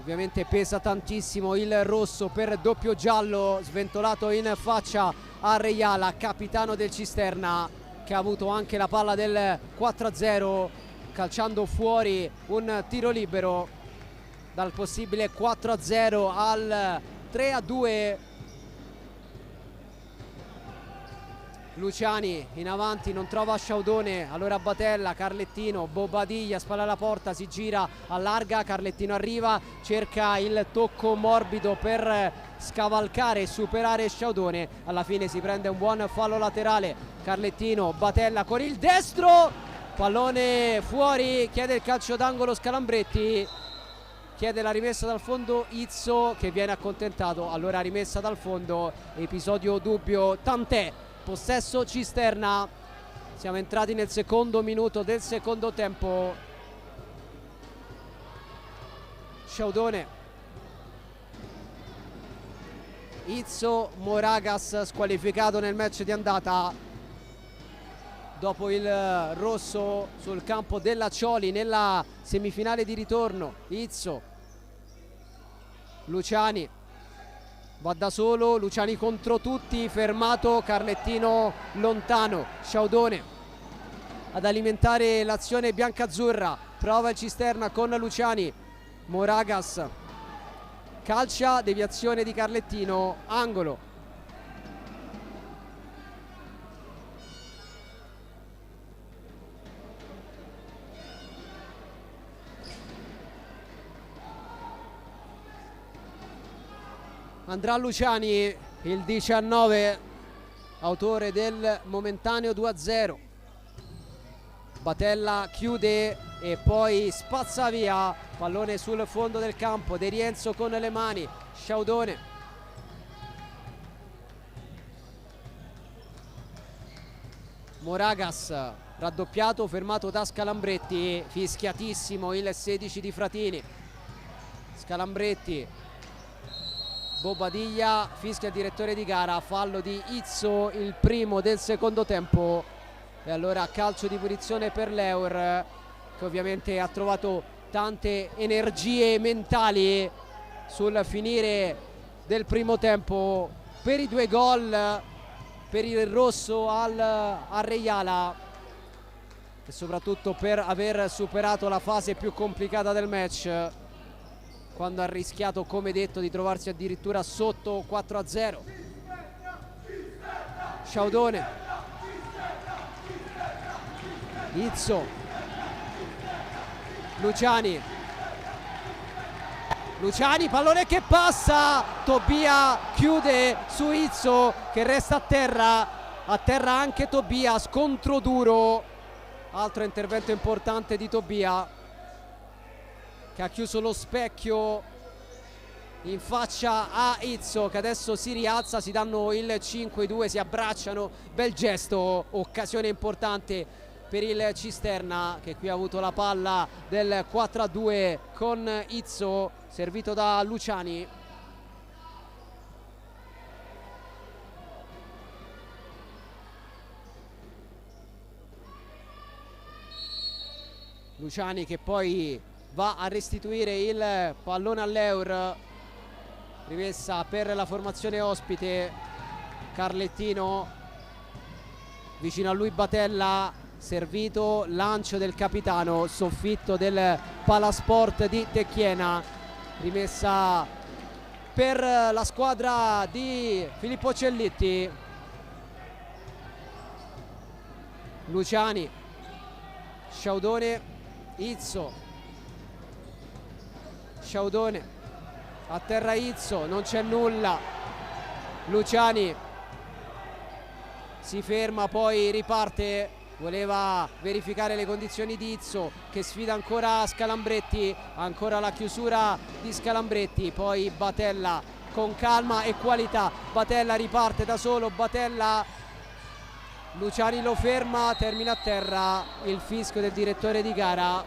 Ovviamente pesa tantissimo il rosso per doppio giallo, sventolato in faccia a Reiala, capitano del Cisterna, che ha avuto anche la palla del 4-0, calciando fuori un tiro libero dal possibile 4-0 al 3-2. Luciani in avanti, non trova Sciaudone, allora Batella, Carlettino, Bobadilla, spalla alla porta, si gira, allarga, Carlettino arriva, cerca il tocco morbido per scavalcare e superare Sciaudone, alla fine si prende un buon fallo laterale. Carlettino, Batella con il destro, pallone fuori, chiede il calcio d'angolo Scalambretti, chiede la rimessa dal fondo Izzo che viene accontentato, allora rimessa dal fondo, episodio dubbio, tant'è. Possesso Cisterna, siamo entrati nel secondo minuto del secondo tempo. Sciaudone, Izzo, Moragas squalificato nel match di andata dopo il rosso sul campo della Cioli nella semifinale di ritorno. Izzo, Luciani va da solo, Luciani contro tutti, fermato, Carlettino lontano, Sciaudone ad alimentare l'azione biancazzurra, prova il Cisterna con Luciani, Moragas calcia, deviazione di Carlettino, angolo. Andrà Luciani, il 19, autore del momentaneo 2-0. Batella chiude e poi spazza via, pallone sul fondo del campo, De Rienzo con le mani, Sciaudone. Moragas raddoppiato, fermato da Scalambretti, fischiatissimo il 16 di Fratini. Scalambretti, Bobadilla, fischia il direttore di gara, fallo di Izzo, il primo del secondo tempo, e allora calcio di punizione per Leur, che ovviamente ha trovato tante energie mentali sul finire del primo tempo per i 2 gol, per il rosso a Reiala e soprattutto per aver superato la fase più complicata del match, quando ha rischiato, come detto, di trovarsi addirittura sotto 4-0. Sciaudone, Izzo, Luciani, pallone che passa, Tobia chiude su Izzo che resta a terra anche Tobia, scontro duro, altro intervento importante di Tobia che ha chiuso lo specchio in faccia a Izzo, che adesso si rialza, si danno il 5-2, si abbracciano, bel gesto, occasione importante per il Cisterna, che qui ha avuto la palla del 4-2 con Izzo, servito da Luciani. Luciani che poi va a restituire il pallone a Leur, rimessa per la formazione ospite. Carlettino, vicino a lui Batella, servito, lancio del capitano, soffitto del Palasport di Tecchiena, rimessa per la squadra di Filippo Cellitti. Luciani, Sciaudone, Izzo, Sciaudone, a terra Izzo, non c'è nulla, Luciani si ferma, poi riparte, voleva verificare le condizioni di Izzo che sfida ancora Scalambretti, ancora la chiusura di Scalambretti, poi Batella con calma e qualità, Batella riparte da solo, Batella, Luciani lo ferma, termina a terra, il fischio del direttore di gara,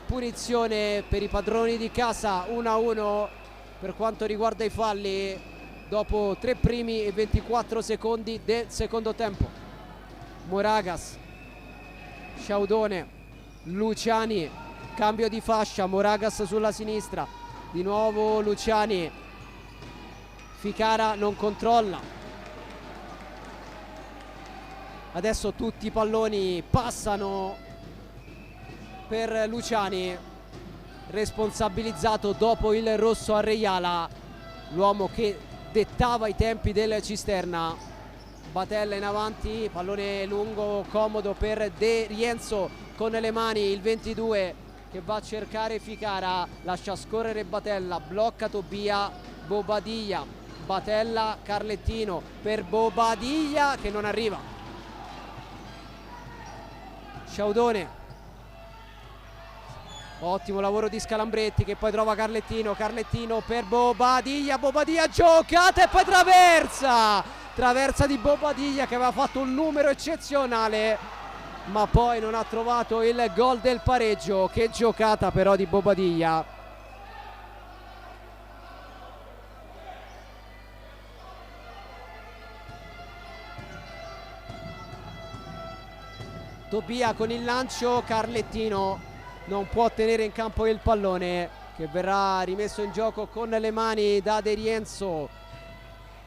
punizione per i padroni di casa, 1-1 per quanto riguarda i falli dopo 3 primi e 24 secondi del secondo tempo. Moragas, Sciaudone, Luciani, cambio di fascia, Moragas sulla sinistra, di nuovo Luciani, Ficara non controlla, adesso tutti i palloni passano per Luciani, responsabilizzato dopo il rosso a Reiala, l'uomo che dettava i tempi del Cisterna. Batella in avanti, pallone lungo comodo per De Rienzo con le mani, il 22 che va a cercare Ficara, lascia scorrere Batella, blocca Tobia, Bobadilla, Batella, Carlettino per Bobadilla che non arriva, Sciaudone, ottimo lavoro di Scalambretti che poi trova Carlettino, Carlettino per Bobadilla, Bobadilla giocata e poi traversa di Bobadilla che aveva fatto un numero eccezionale ma poi non ha trovato il gol del pareggio. Che giocata però di Bobadilla. Tobia con il lancio, Carlettino non può tenere in campo il pallone che verrà rimesso in gioco con le mani da De Rienzo.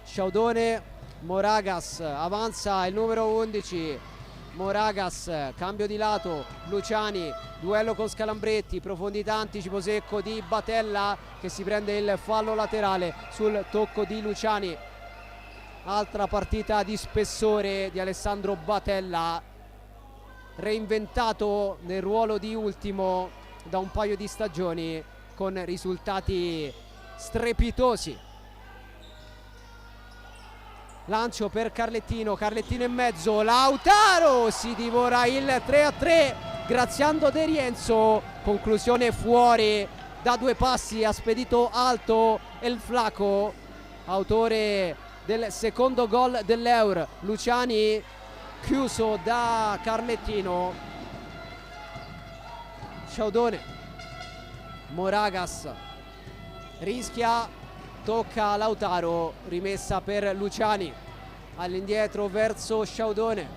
Sciaudone, Moragas, avanza il numero 11, Moragas, cambio di lato, Luciani, duello con Scalambretti, profondità, anticipo secco di Batella che si prende il fallo laterale sul tocco di Luciani. Altra partita di spessore di Alessandro Batella, reinventato nel ruolo di ultimo da un paio di stagioni con risultati strepitosi. Lancio per Carlettino, Carlettino in mezzo, Lautaro si divora il 3-3 graziando De Rienzo, conclusione fuori da 2 passi, ha spedito alto El Flaco, autore del secondo gol dell'Eur. Luciani chiuso da Carlettino, Sciaudone, Moragas rischia, tocca Lautaro, rimessa per Luciani, all'indietro verso Sciaudone,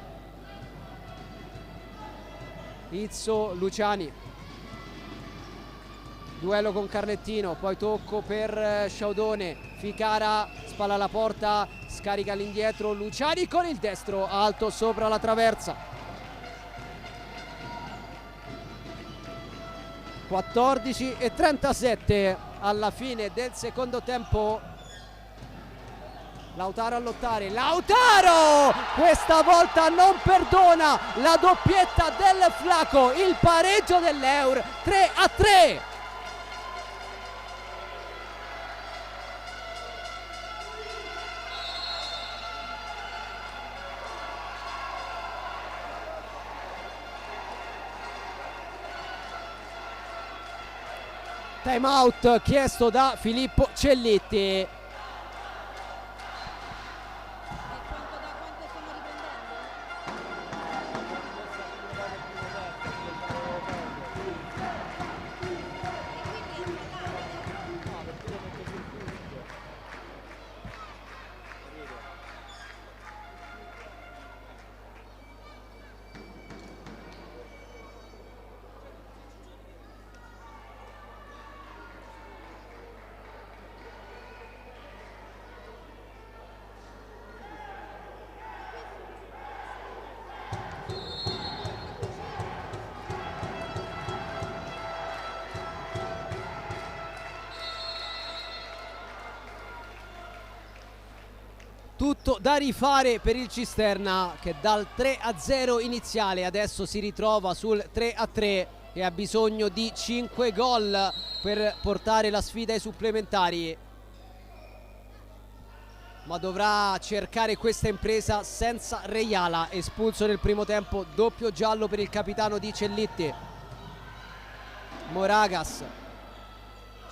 Izzo, Luciani, duello con Carlettino, poi tocco per Sciaudone, Ficara, spalla alla porta, scarica all'indietro, Luciani con il destro, alto sopra la traversa. 14:37 alla fine del secondo tempo. Lautaro a lottare, Lautaro questa volta non perdona, la doppietta del Flaco, il pareggio dell'Eur, 3-3. Time out chiesto da Filippo Celletti. Tutto da rifare per il Cisterna, che dal 3-0 iniziale adesso si ritrova sul 3-3 e ha bisogno di 5 gol per portare la sfida ai supplementari, ma dovrà cercare questa impresa senza Reiala, espulso nel primo tempo. Doppio giallo per il capitano di Cellitti. Moragas,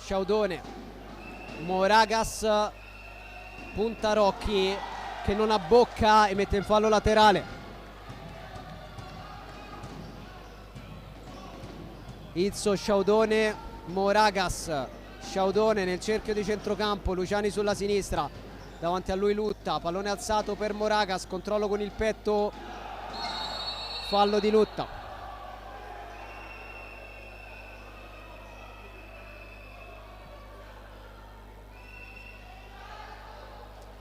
Sciaudone, Moragas, punta Rocchi che non abbocca e mette in fallo laterale. Izzo, Sciaudone, Moragas, Sciaudone nel cerchio di centrocampo, Luciani sulla sinistra, davanti a lui Lutta, pallone alzato per Moragas, controllo con il petto, fallo di Lutta.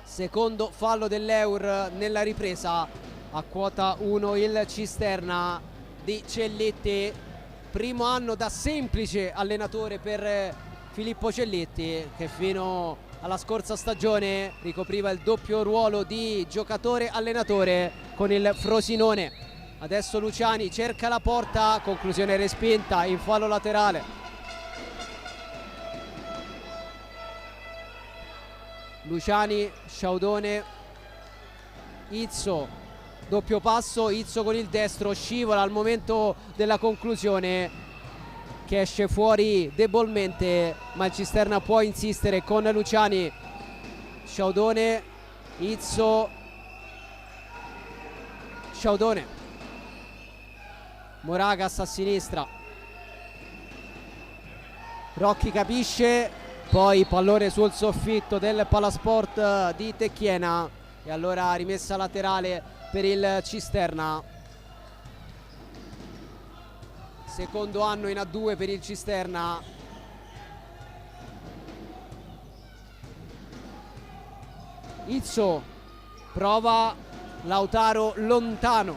Secondo fallo dell'Eur nella ripresa, a quota 1 il Cisterna di Cellitti. Primo anno da semplice allenatore per Filippo Cellitti, che fino alla scorsa stagione ricopriva il doppio ruolo di giocatore-allenatore con il Frosinone. Adesso Luciani cerca la porta, conclusione respinta in fallo laterale. Luciani, Sciaudone, Izzo, doppio passo, Izzo con il destro, scivola al momento della conclusione, che esce fuori debolmente, ma il Cisterna può insistere con Luciani. Sciaudone, Izzo, Sciaudone, Moragas a sinistra, Rocchi capisce, poi pallone sul soffitto del Palasport di Tecchiena e allora rimessa laterale per il Cisterna. Secondo anno in A2 per il Cisterna. Izzo prova, Lautaro lontano.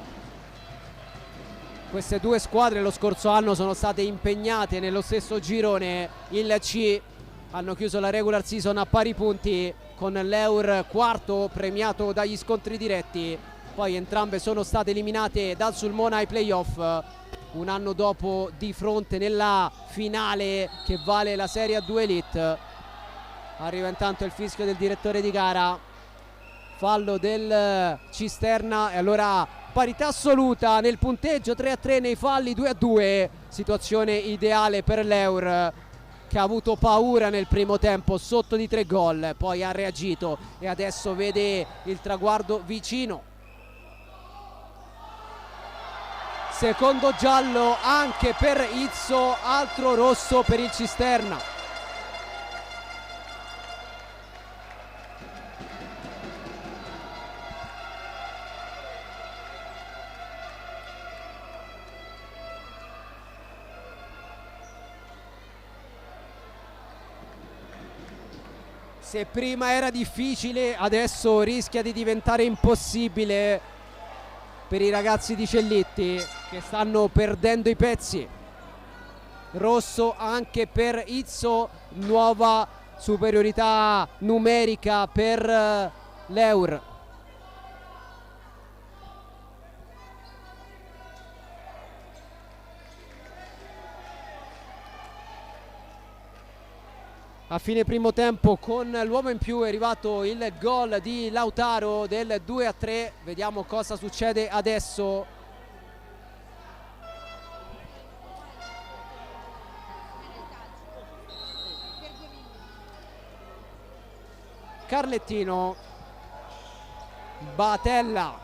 Queste due squadre lo scorso anno sono state impegnate nello stesso girone, il C. Hanno chiuso la regular season a pari punti, con l'Eur quarto premiato dagli scontri diretti. Poi entrambe sono state eliminate dal Sulmona ai playoff un anno dopo, di fronte nella finale che vale la Serie A2 Elite. Arriva intanto il fischio del direttore di gara, fallo del Cisterna e allora parità assoluta nel punteggio, 3-3 nei falli, 2-2. Situazione ideale per l'Eur, che ha avuto paura nel primo tempo sotto di 3 gol, poi ha reagito e adesso vede il traguardo vicino. Secondo giallo anche per Izzo, altro rosso per il Cisterna. Se prima era difficile, adesso rischia di diventare impossibile per i ragazzi di Cellitti, che stanno perdendo i pezzi. Rosso anche per Izzo, nuova superiorità numerica per l'Eur. A fine primo tempo, con l'uomo in più, è arrivato il gol di Lautaro del 2-3. Vediamo cosa succede adesso. Carlettino, Batella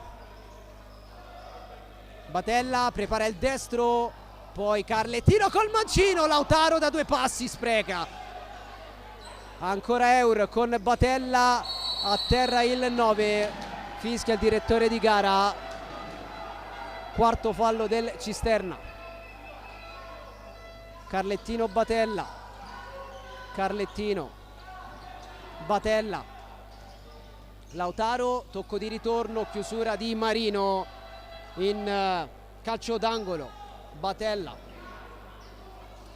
prepara il destro, poi Carlettino col mancino, Lautaro da 2 passi spreca. Ancora Eur con Batella, a terra il 9, fischia il direttore di gara. Quarto fallo del Cisterna. Carlettino, Batella, Carlettino, Batella, Lautaro, tocco di ritorno, chiusura di Marino in calcio d'angolo. Batella,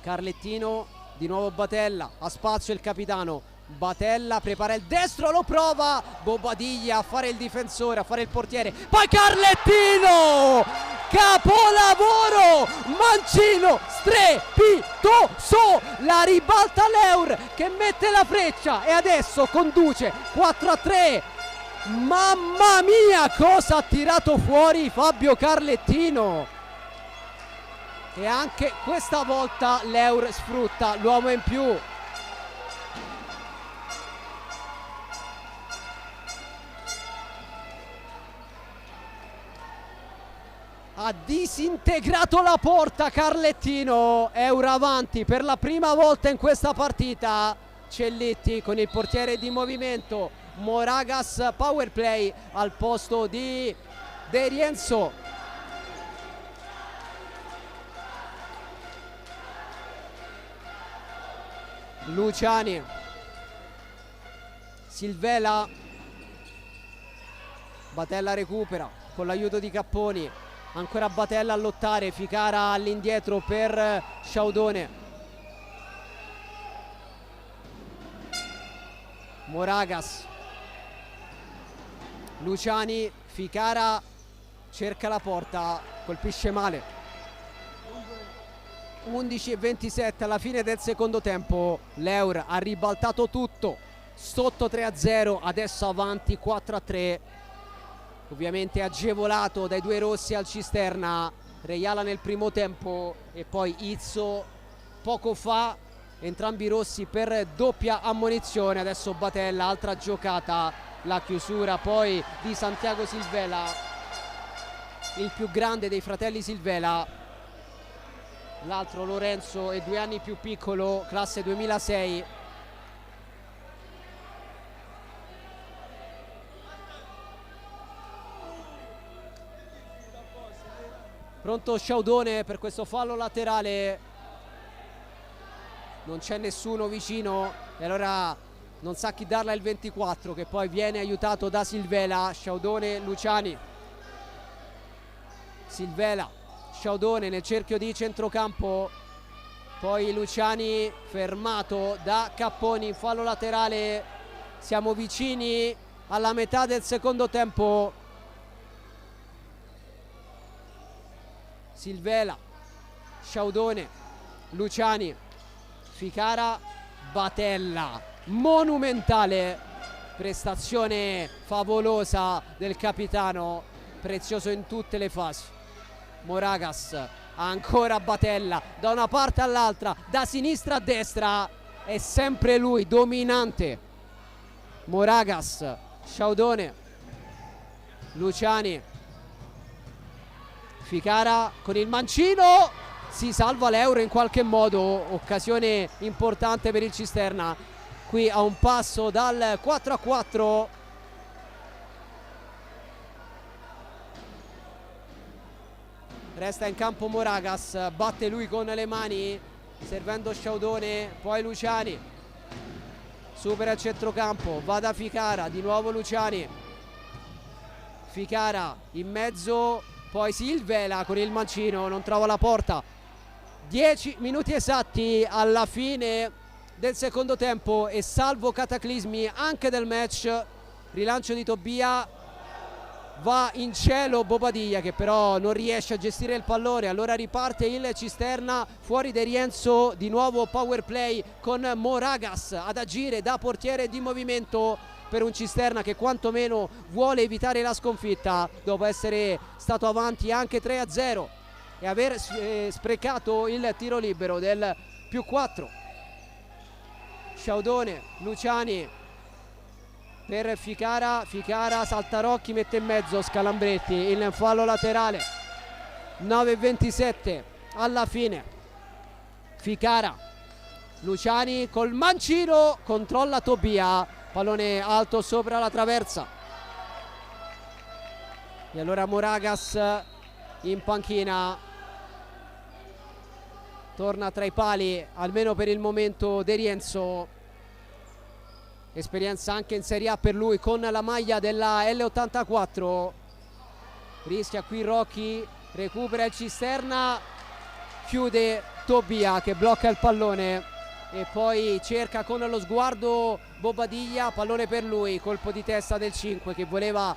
Carlettino, di nuovo Batella, ha spazio il capitano, Batella prepara il destro, lo prova Bobadilla a fare il difensore, a fare il portiere, poi Carlettino, capolavoro, mancino strepitoso, la ribalta l'Eur che mette la freccia e adesso conduce 4-3. Mamma mia, cosa ha tirato fuori Fabio Carlettino! E anche questa volta l'Eur sfrutta l'uomo in più. Ha disintegrato la porta Carlettino. Eur avanti per la prima volta in questa partita. Celletti con il portiere di movimento, Moragas power play al posto di De Rienzo. Luciani, Silvela, Batella recupera con l'aiuto di Capponi, ancora Batella a lottare, Ficara all'indietro per Sciaudone, Moragas, Luciani, Ficara cerca la porta, colpisce male. 11:27 alla fine del secondo tempo, l'Eur ha ribaltato tutto, sotto 3-0, adesso avanti 4-3, ovviamente agevolato dai due rossi al Cisterna, Reiala nel primo tempo e poi Izzo poco fa, entrambi rossi per doppia ammonizione. Adesso Batella, altra giocata, la chiusura poi di Santiago Silvela, il più grande dei fratelli Silvela. L'altro Lorenzo è 2 anni più piccolo, classe 2006. Pronto Sciaudone per questo fallo laterale. Non c'è nessuno vicino e allora non sa chi darla il 24, che poi viene aiutato da Silvela. Sciaudone, Luciani, Silvela, Sciaudone nel cerchio di centrocampo, poi Luciani fermato da Capponi, fallo laterale. Siamo vicini alla metà del secondo tempo. Silvela, Sciaudone, Luciani, Ficara, Batella, monumentale prestazione favolosa del capitano, prezioso in tutte le fasi. Moragas, ancora Batella, da una parte all'altra, da sinistra a destra, è sempre lui dominante. Moragas, Sciaudone, Luciani, Ficara con il mancino, si salva l'Euro in qualche modo, occasione importante per il Cisterna, qui a un passo dal 4-4. Resta in campo Moragas, batte lui con le mani servendo Sciaudone, poi Luciani, supera il centrocampo, va da Ficara, di nuovo Luciani, Ficara in mezzo, poi Silvela con il mancino, non trova la porta. 10 minuti esatti alla fine del secondo tempo e salvo cataclismi anche del match, rilancio di Tobia, va in cielo Bobadilla che però non riesce a gestire il pallone, allora riparte il Cisterna, fuori De Rienzo, di nuovo power play con Moragas ad agire da portiere di movimento per un Cisterna che quantomeno vuole evitare la sconfitta dopo essere stato avanti anche 3-0 e aver sprecato il tiro libero del +4. Sciaudone, Luciani per Ficara, Ficara, Saltarocchi mette in mezzo Scalambretti, il fallo laterale. 9:27 alla fine. Ficara, Luciani col mancino, controlla Tobia, pallone alto sopra la traversa. E allora Moragas in panchina, torna tra i pali almeno per il momento De Rienzo, esperienza anche in Serie A per lui con la maglia della L84. Rischia qui Rocchi, recupera il Cisterna, chiude Tobia che blocca il pallone e poi cerca con lo sguardo Bobadilla, pallone per lui, colpo di testa del 5 che voleva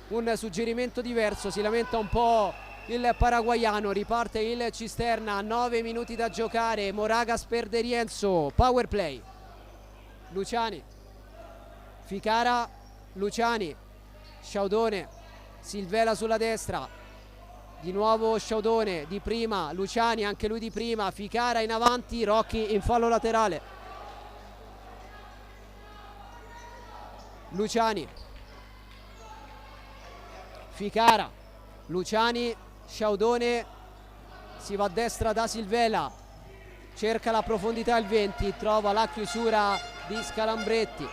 un suggerimento diverso, si lamenta un po' il paraguaiano, riparte il Cisterna, 9 minuti da giocare, Moragas per De Rienzo, power play, Luciani, Ficara, Luciani, Sciaudone, Silvela sulla destra, di nuovo Sciaudone, di prima Luciani, anche lui di prima, Ficara in avanti, Rocchi in fallo laterale, Luciani, Ficara, Luciani, Sciaudone, si va a destra da Silvela, cerca la profondità il 20, trova la chiusura di Scalambretti,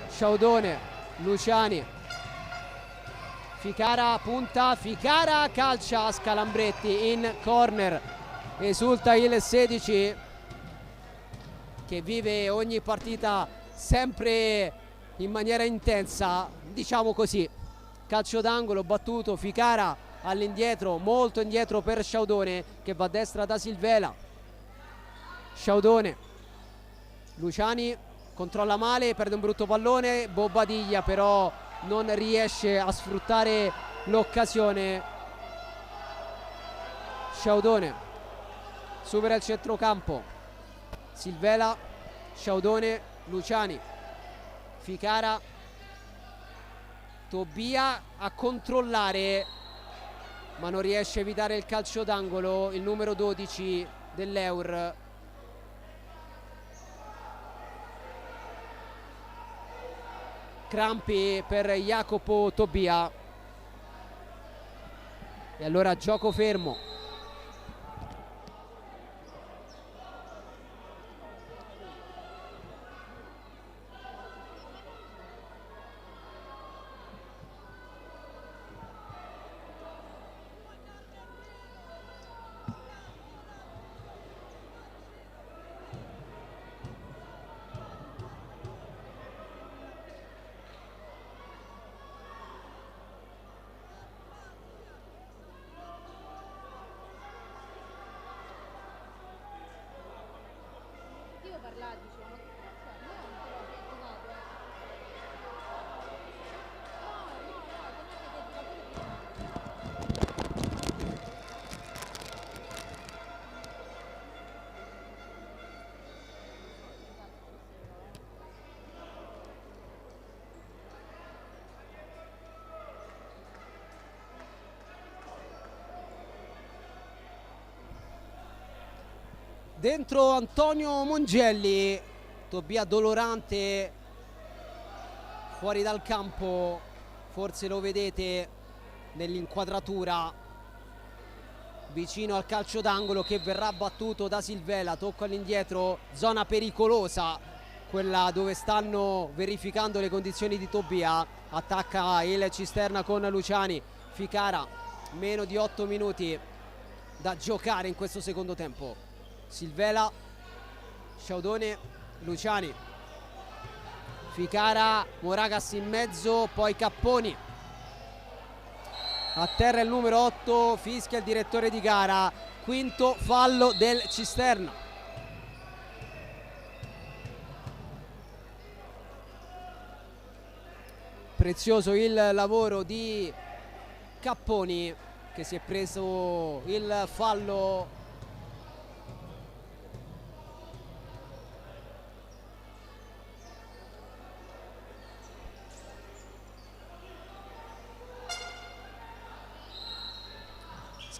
Sciaudone, Luciani, Ficara punta, Ficara calcia, Scalambretti in corner, esulta il 16 che vive ogni partita sempre in maniera intensa, diciamo così. Calcio d'angolo battuto, Ficara all'indietro, molto indietro per Sciaudone che va a destra da Silvela, Sciaudone, Luciani controlla male, perde un brutto pallone, Bobadilla però non riesce a sfruttare l'occasione, Sciaudone supera il centrocampo, Silvela, Sciaudone, Luciani, Ficara, Tobia a controllare ma non riesce a evitare il calcio d'angolo il numero 12 dell'Eur. Crampi per Jacopo Tobia e allora gioco fermo. Dentro Antonio Mongelli, Tobia dolorante fuori dal campo, forse lo vedete nell'inquadratura vicino al calcio d'angolo che verrà battuto da Silvela, tocco all'indietro, zona pericolosa, quella dove stanno verificando le condizioni di Tobia, attacca il Cisterna con Luciani, Ficara, meno di 8 minuti da giocare in questo secondo tempo. Silvela, Sciaudone, Luciani, Ficara, Moragas in mezzo, poi Capponi. A terra il numero 8, fischia il direttore di gara, quinto fallo del Cisterna. Prezioso il lavoro di Capponi che si è preso il fallo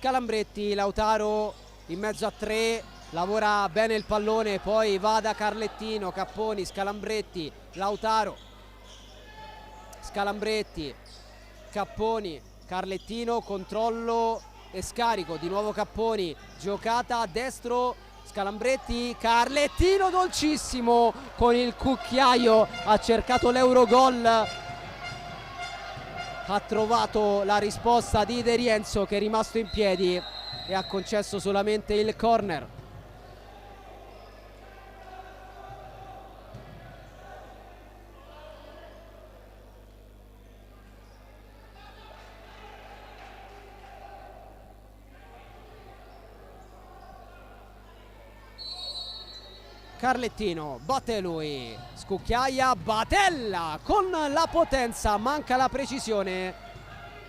Scalambretti, Lautaro in mezzo a 3, lavora bene il pallone, poi va da Carlettino, Capponi, Scalambretti, Lautaro, Scalambretti, Capponi, Carlettino, controllo e scarico, di nuovo Capponi, giocata a destro, Scalambretti, Carlettino dolcissimo con il cucchiaio, ha cercato l'Eurogol, ha trovato la risposta di De Rienzo che è rimasto in piedi e ha concesso solamente il corner. Carlettino, batte lui, scucchiaia, Batella con la potenza, manca la precisione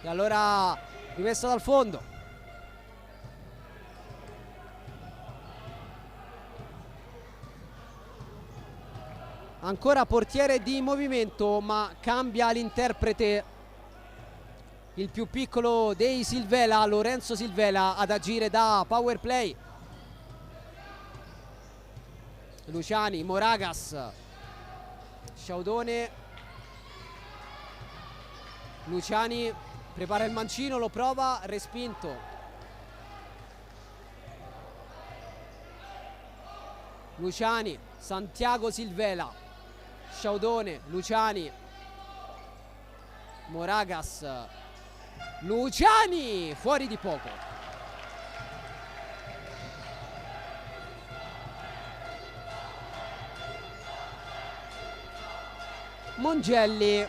e allora rimessa dal fondo. Ancora portiere di movimento, ma cambia l'interprete, il più piccolo dei Silvela, Lorenzo Silvela, ad agire da power play. Luciani, Moragas, Sciaudone, Luciani prepara il mancino, lo prova, respinto. Luciani, Santiago Silvela, Sciaudone, Luciani, Moragas, Luciani, fuori di poco. Mongelli,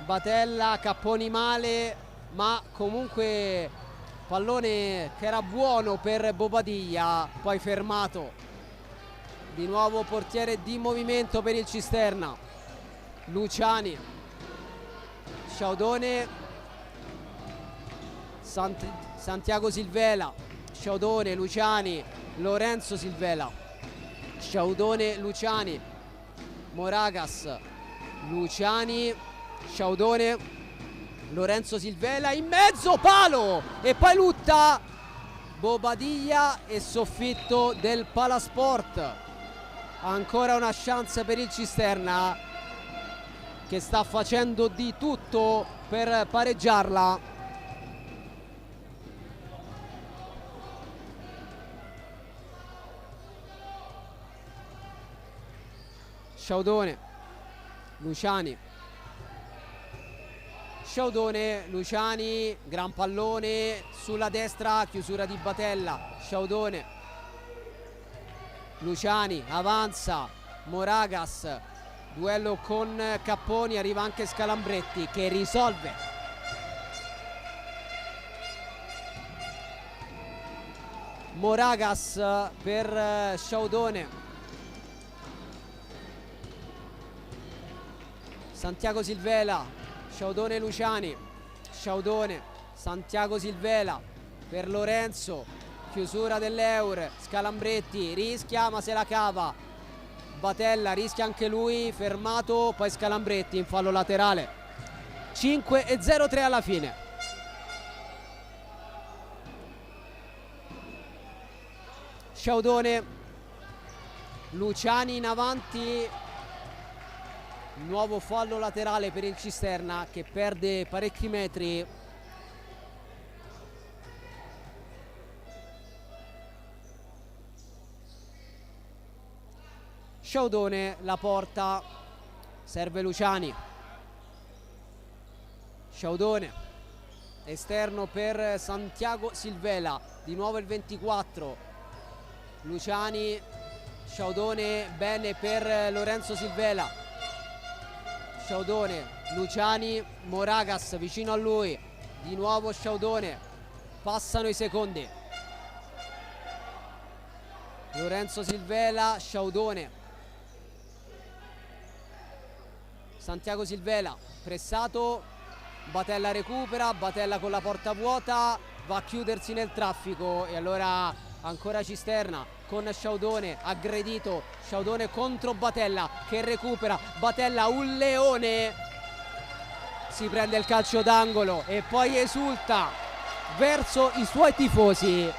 Batella, Capponi male, ma comunque pallone che era buono per Bobadilla, poi fermato. Di nuovo portiere di movimento per il Cisterna. Luciani, Sciaudone, Santiago Silvela, Sciaudone, Luciani, Lorenzo Silvela, Sciaudone, Luciani, Moragas, Luciani, Sciaudone, Lorenzo Silvela in mezzo, palo e poi lutta Bobadilla e soffitto del Palasport. Ancora una chance per il Cisterna che sta facendo di tutto per pareggiarla. Sciaudone, Luciani, Sciaudone, Luciani, gran pallone sulla destra, chiusura di Batella, Sciaudone, Luciani, avanza, Moragas, duello con Capponi, arriva anche Scalambretti che risolve. Moragas per Sciaudone. Santiago Silvela, Sciaudone, Luciani, Sciaudone, Santiago Silvela per Lorenzo, chiusura dell'Eur, Scalambretti rischia ma se la cava, Batella rischia anche lui, fermato, poi Scalambretti in fallo laterale. 5-0-3 alla fine. Sciaudone, Luciani in avanti. Nuovo fallo laterale per il Cisterna che perde parecchi metri. Sciaudone la porta, serve Luciani. Sciaudone, esterno per Santiago Silvela, di nuovo il 24. Luciani, Sciaudone, bene per Lorenzo Silvela. Sciaudone, Luciani, Moragas vicino a lui, di nuovo Sciaudone, passano i secondi. Lorenzo Silvela, Sciaudone, Santiago Silvela, pressato, Batella recupera, Batella con la porta vuota, va a chiudersi nel traffico e allora ancora Cisterna con Sciaudone, aggredito, Sciaudone contro Batella che recupera, Batella un leone, si prende il calcio d'angolo e poi esulta verso i suoi tifosi.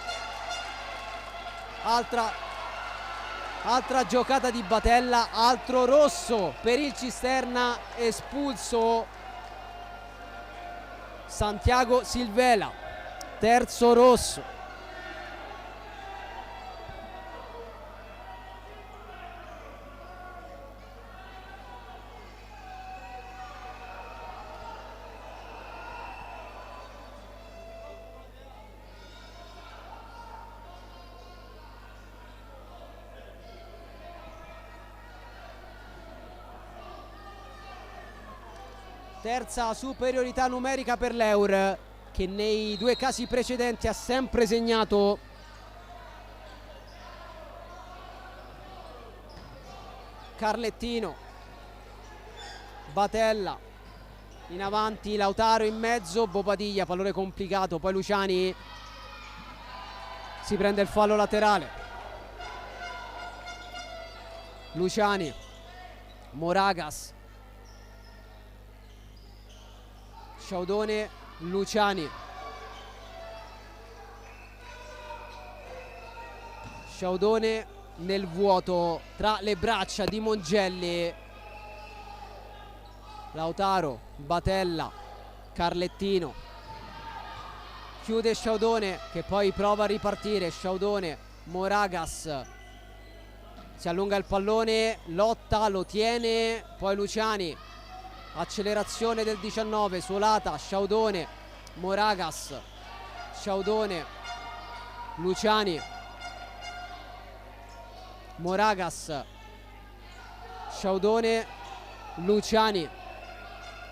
Altra giocata di Batella, altro rosso per il Cisterna, espulso Santiago Silvela, terzo rosso. Terza superiorità numerica per l'Eur, che nei due casi precedenti ha sempre segnato. Carlettino, Batella, in avanti Lautaro, in mezzo Bobadilla, pallone complicato, poi Luciani si prende il fallo laterale. Luciani, Moragas, Sciaudone, Luciani, Sciaudone nel vuoto tra le braccia di Mongelli. Lautaro, Batella, Carlettino, chiude Sciaudone che poi prova a ripartire. Sciaudone, Moragas, si allunga il pallone, lotta, lo tiene, poi Luciani, accelerazione del 19, suolata, Sciaudone, Moragas, Sciaudone, Luciani, Moragas, Sciaudone, Luciani.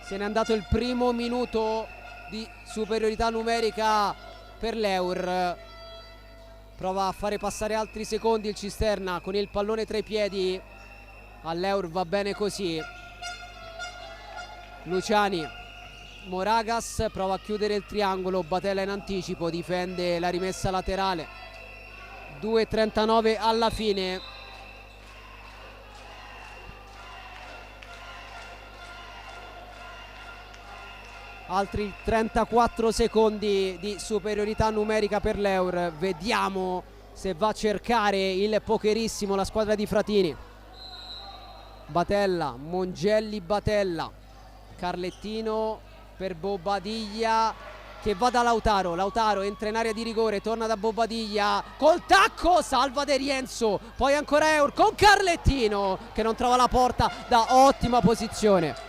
Se n'è andato il primo minuto di superiorità numerica per l'Eur. Prova a fare passare altri secondi il Cisterna con il pallone tra i piedi. All'Eur va bene così. Luciani, Moragas prova a chiudere il triangolo, Batella in anticipo, difende la rimessa laterale. 2:39 alla fine. Altri 34 secondi di superiorità numerica per l'Eur. Vediamo se va a cercare il pokerissimo la squadra di Fratini. Batella, Mongelli, Batella, Carlettino per Bobadilla che va da Lautaro. Lautaro entra in area di rigore, torna da Bobadilla col tacco, salva De Rienzo, poi ancora Eur con Carlettino che non trova la porta da ottima posizione.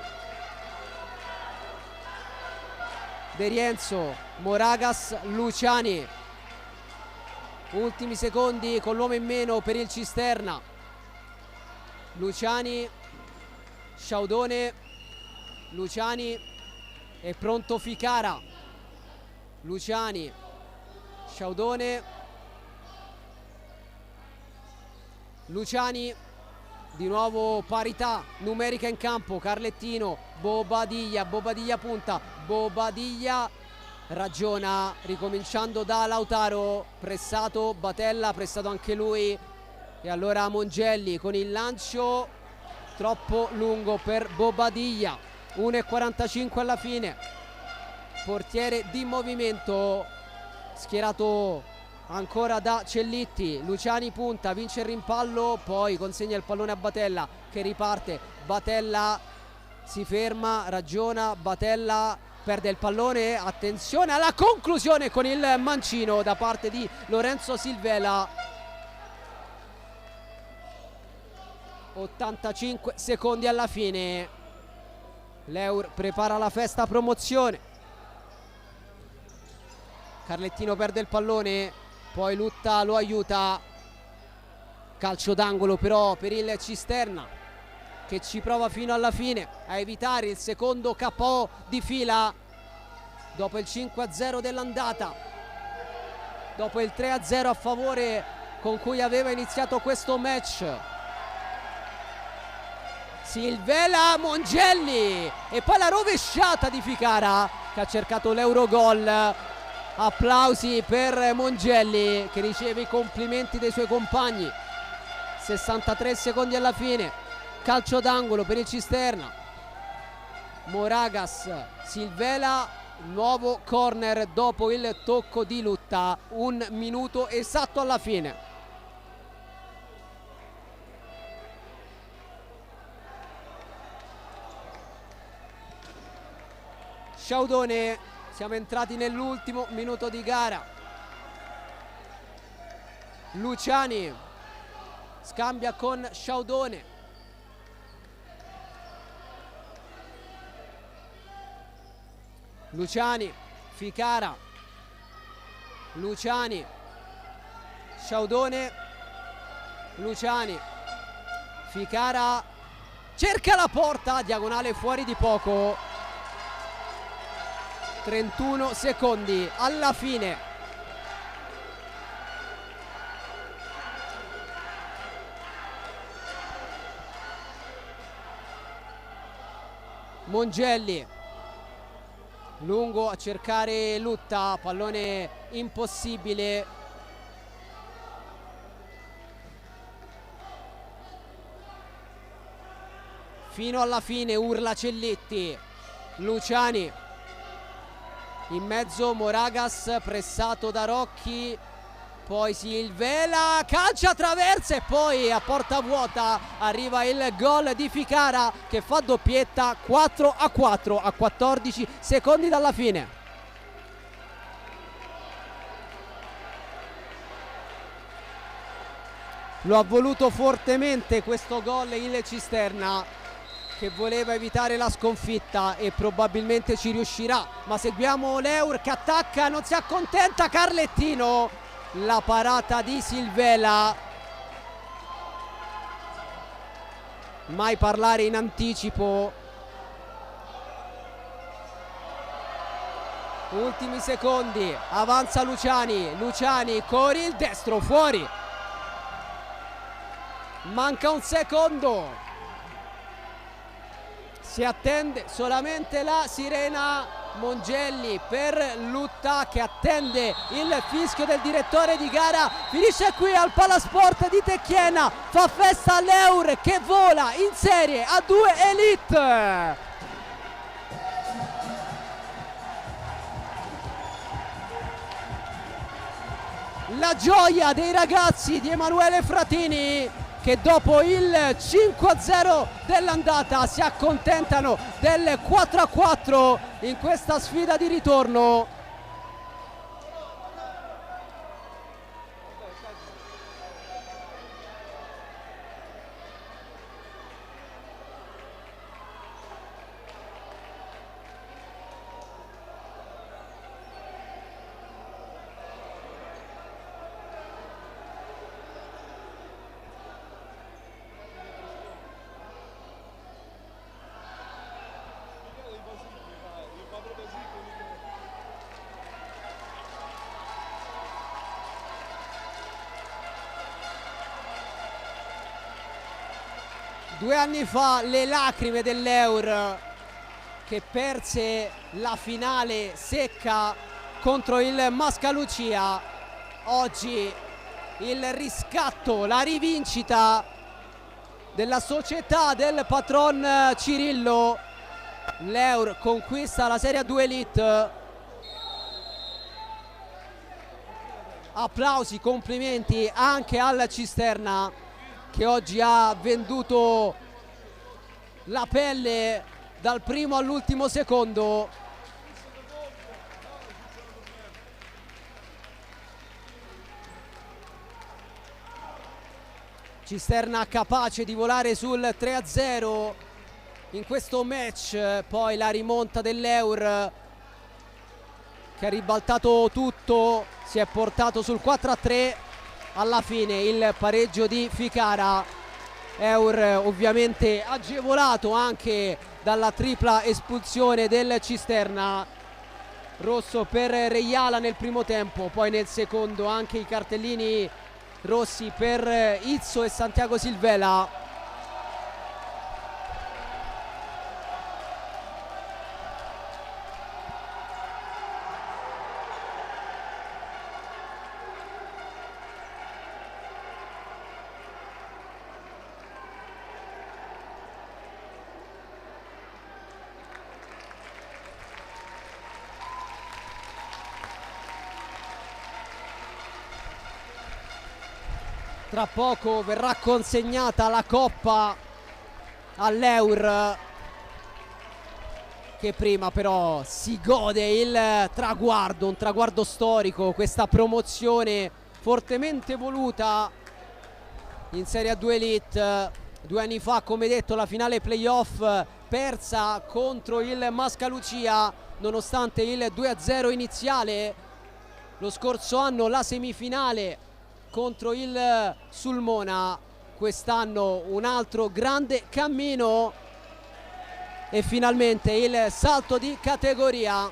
De Rienzo, Moragas, Luciani, ultimi secondi con l'uomo in meno per il Cisterna. Luciani, Sciaudone, Luciani, è pronto Ficara. Luciani, Sciaudone, Luciani, di nuovo parità numerica in campo. Carlettino, Bobadilla, Bobadilla punta, Bobadilla ragiona ricominciando da Lautaro, pressato Batella, pressato anche lui, e allora Mongelli con il lancio troppo lungo per Bobadilla. 1:45 alla fine, portiere di movimento schierato ancora da Cellitti. Luciani punta, vince il rimpallo, poi consegna il pallone a Batella che riparte. Batella si ferma, ragiona, Batella perde il pallone, attenzione alla conclusione con il mancino da parte di Lorenzo Silvela. 85 secondi alla fine, l'Eur prepara la festa promozione. Carlettino perde il pallone, poi Lutta lo aiuta, calcio d'angolo però per il Cisterna che ci prova fino alla fine a evitare il secondo KO di fila dopo il 5-0 dell'andata, dopo il 3-0 a favore con cui aveva iniziato questo match. Silvela, Mongelli e poi la rovesciata di Ficara che ha cercato l'Eurogol. Applausi per Mongelli che riceve i complimenti dei suoi compagni. 63 secondi alla fine, calcio d'angolo per il Cisterna. Moragas, Silvela, nuovo corner dopo il tocco di Lutta. 1 minuto esatto alla fine. Sciaudone, siamo entrati nell'ultimo minuto di gara. Luciani scambia con Sciaudone. Luciani, Ficara, Luciani, Sciaudone, Luciani, Ficara cerca la porta, diagonale fuori di poco. 31 secondi alla fine. Mongelli lungo a cercare Lutta, pallone impossibile. Fino alla fine urla Celletti. Luciani in mezzo, Moragas pressato da Rocchi, poi Silvela, calcia traversa e poi a porta vuota arriva il gol di Ficara che fa doppietta. 4-4 a 14 secondi dalla fine. Lo ha voluto fortemente questo gol il Cisterna, che voleva evitare la sconfitta e probabilmente ci riuscirà, ma seguiamo l'Eur che attacca, non si accontenta Carlettino. La parata di Silvela, mai parlare in anticipo. Ultimi secondi, avanza Luciani con il destro fuori, manca un secondo, si attende solamente la sirena. Mongelli per Lutta che attende il fischio del direttore di gara. Finisce qui al Palasport di Tecchiena, fa festa l'Eur che vola in Serie A2 Elite. La gioia dei ragazzi di Emanuele Fratini, che dopo il 5-0 dell'andata si accontentano del 4-4 in questa sfida di ritorno. Due anni fa le lacrime dell'Eur che perse la finale secca contro il Mascalucia. Oggi il riscatto, la rivincita della società del patron Cirillo. L'Eur conquista la Serie A2 Elite. Applausi, complimenti anche al Cisterna, che oggi ha venduto la pelle dal primo all'ultimo secondo. Cisterna capace di volare sul 3-0 in questo match, poi la rimonta dell'Eur che ha ribaltato tutto, si è portato sul 4-3. Alla fine il pareggio di Ficara. Eur ovviamente agevolato anche dalla tripla espulsione del Cisterna. Rosso per Reiala nel primo tempo, poi nel secondo anche i cartellini rossi per Izzo e Santiago Silvela. Tra poco verrà consegnata la coppa all'Eur, che prima però si gode il traguardo, un traguardo storico, questa promozione fortemente voluta in Serie A2 Elite. 2 anni fa, come detto, la finale playoff persa contro il Mascalucia nonostante il 2-0 iniziale. Lo scorso anno la semifinale contro il Sulmona. Quest'anno un altro grande cammino e finalmente il salto di categoria.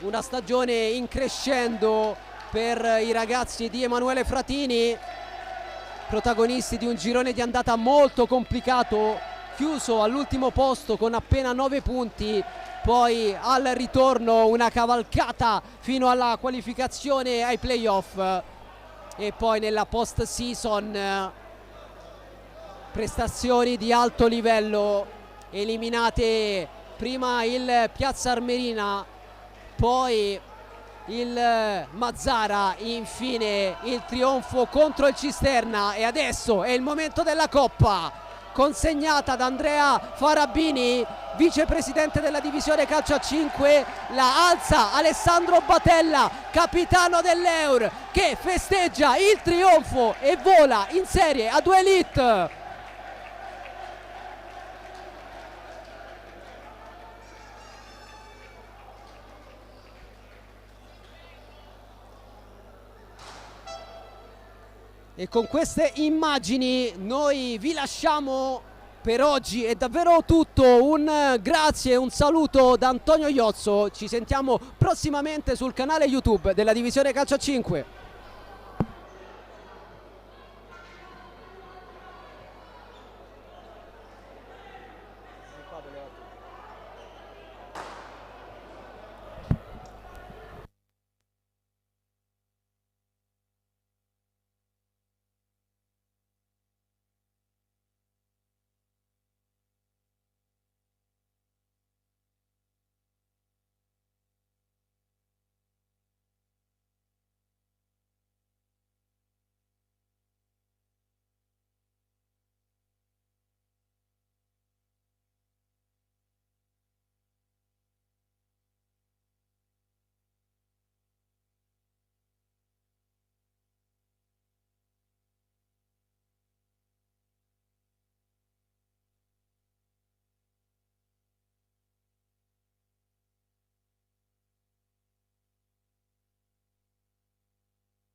Una stagione in crescendo per i ragazzi di Emanuele Fratini, protagonisti di un girone di andata molto complicato chiuso all'ultimo posto con appena 9 punti, poi al ritorno una cavalcata fino alla qualificazione ai playoff e poi nella post season prestazioni di alto livello, eliminate prima il Piazza Armerina, poi il Mazzara, infine il trionfo contro il Cisterna e adesso è il momento della Coppa consegnata da Andrea Farabini, vicepresidente della divisione calcio a 5, la alza Alessandro Batella, capitano dell'Eur, che festeggia il trionfo e vola in Serie A2 Elite. E con queste immagini noi vi lasciamo per oggi, è davvero tutto, un grazie e un saluto da Antonio Iozzo, ci sentiamo prossimamente sul canale YouTube della divisione calcio a 5.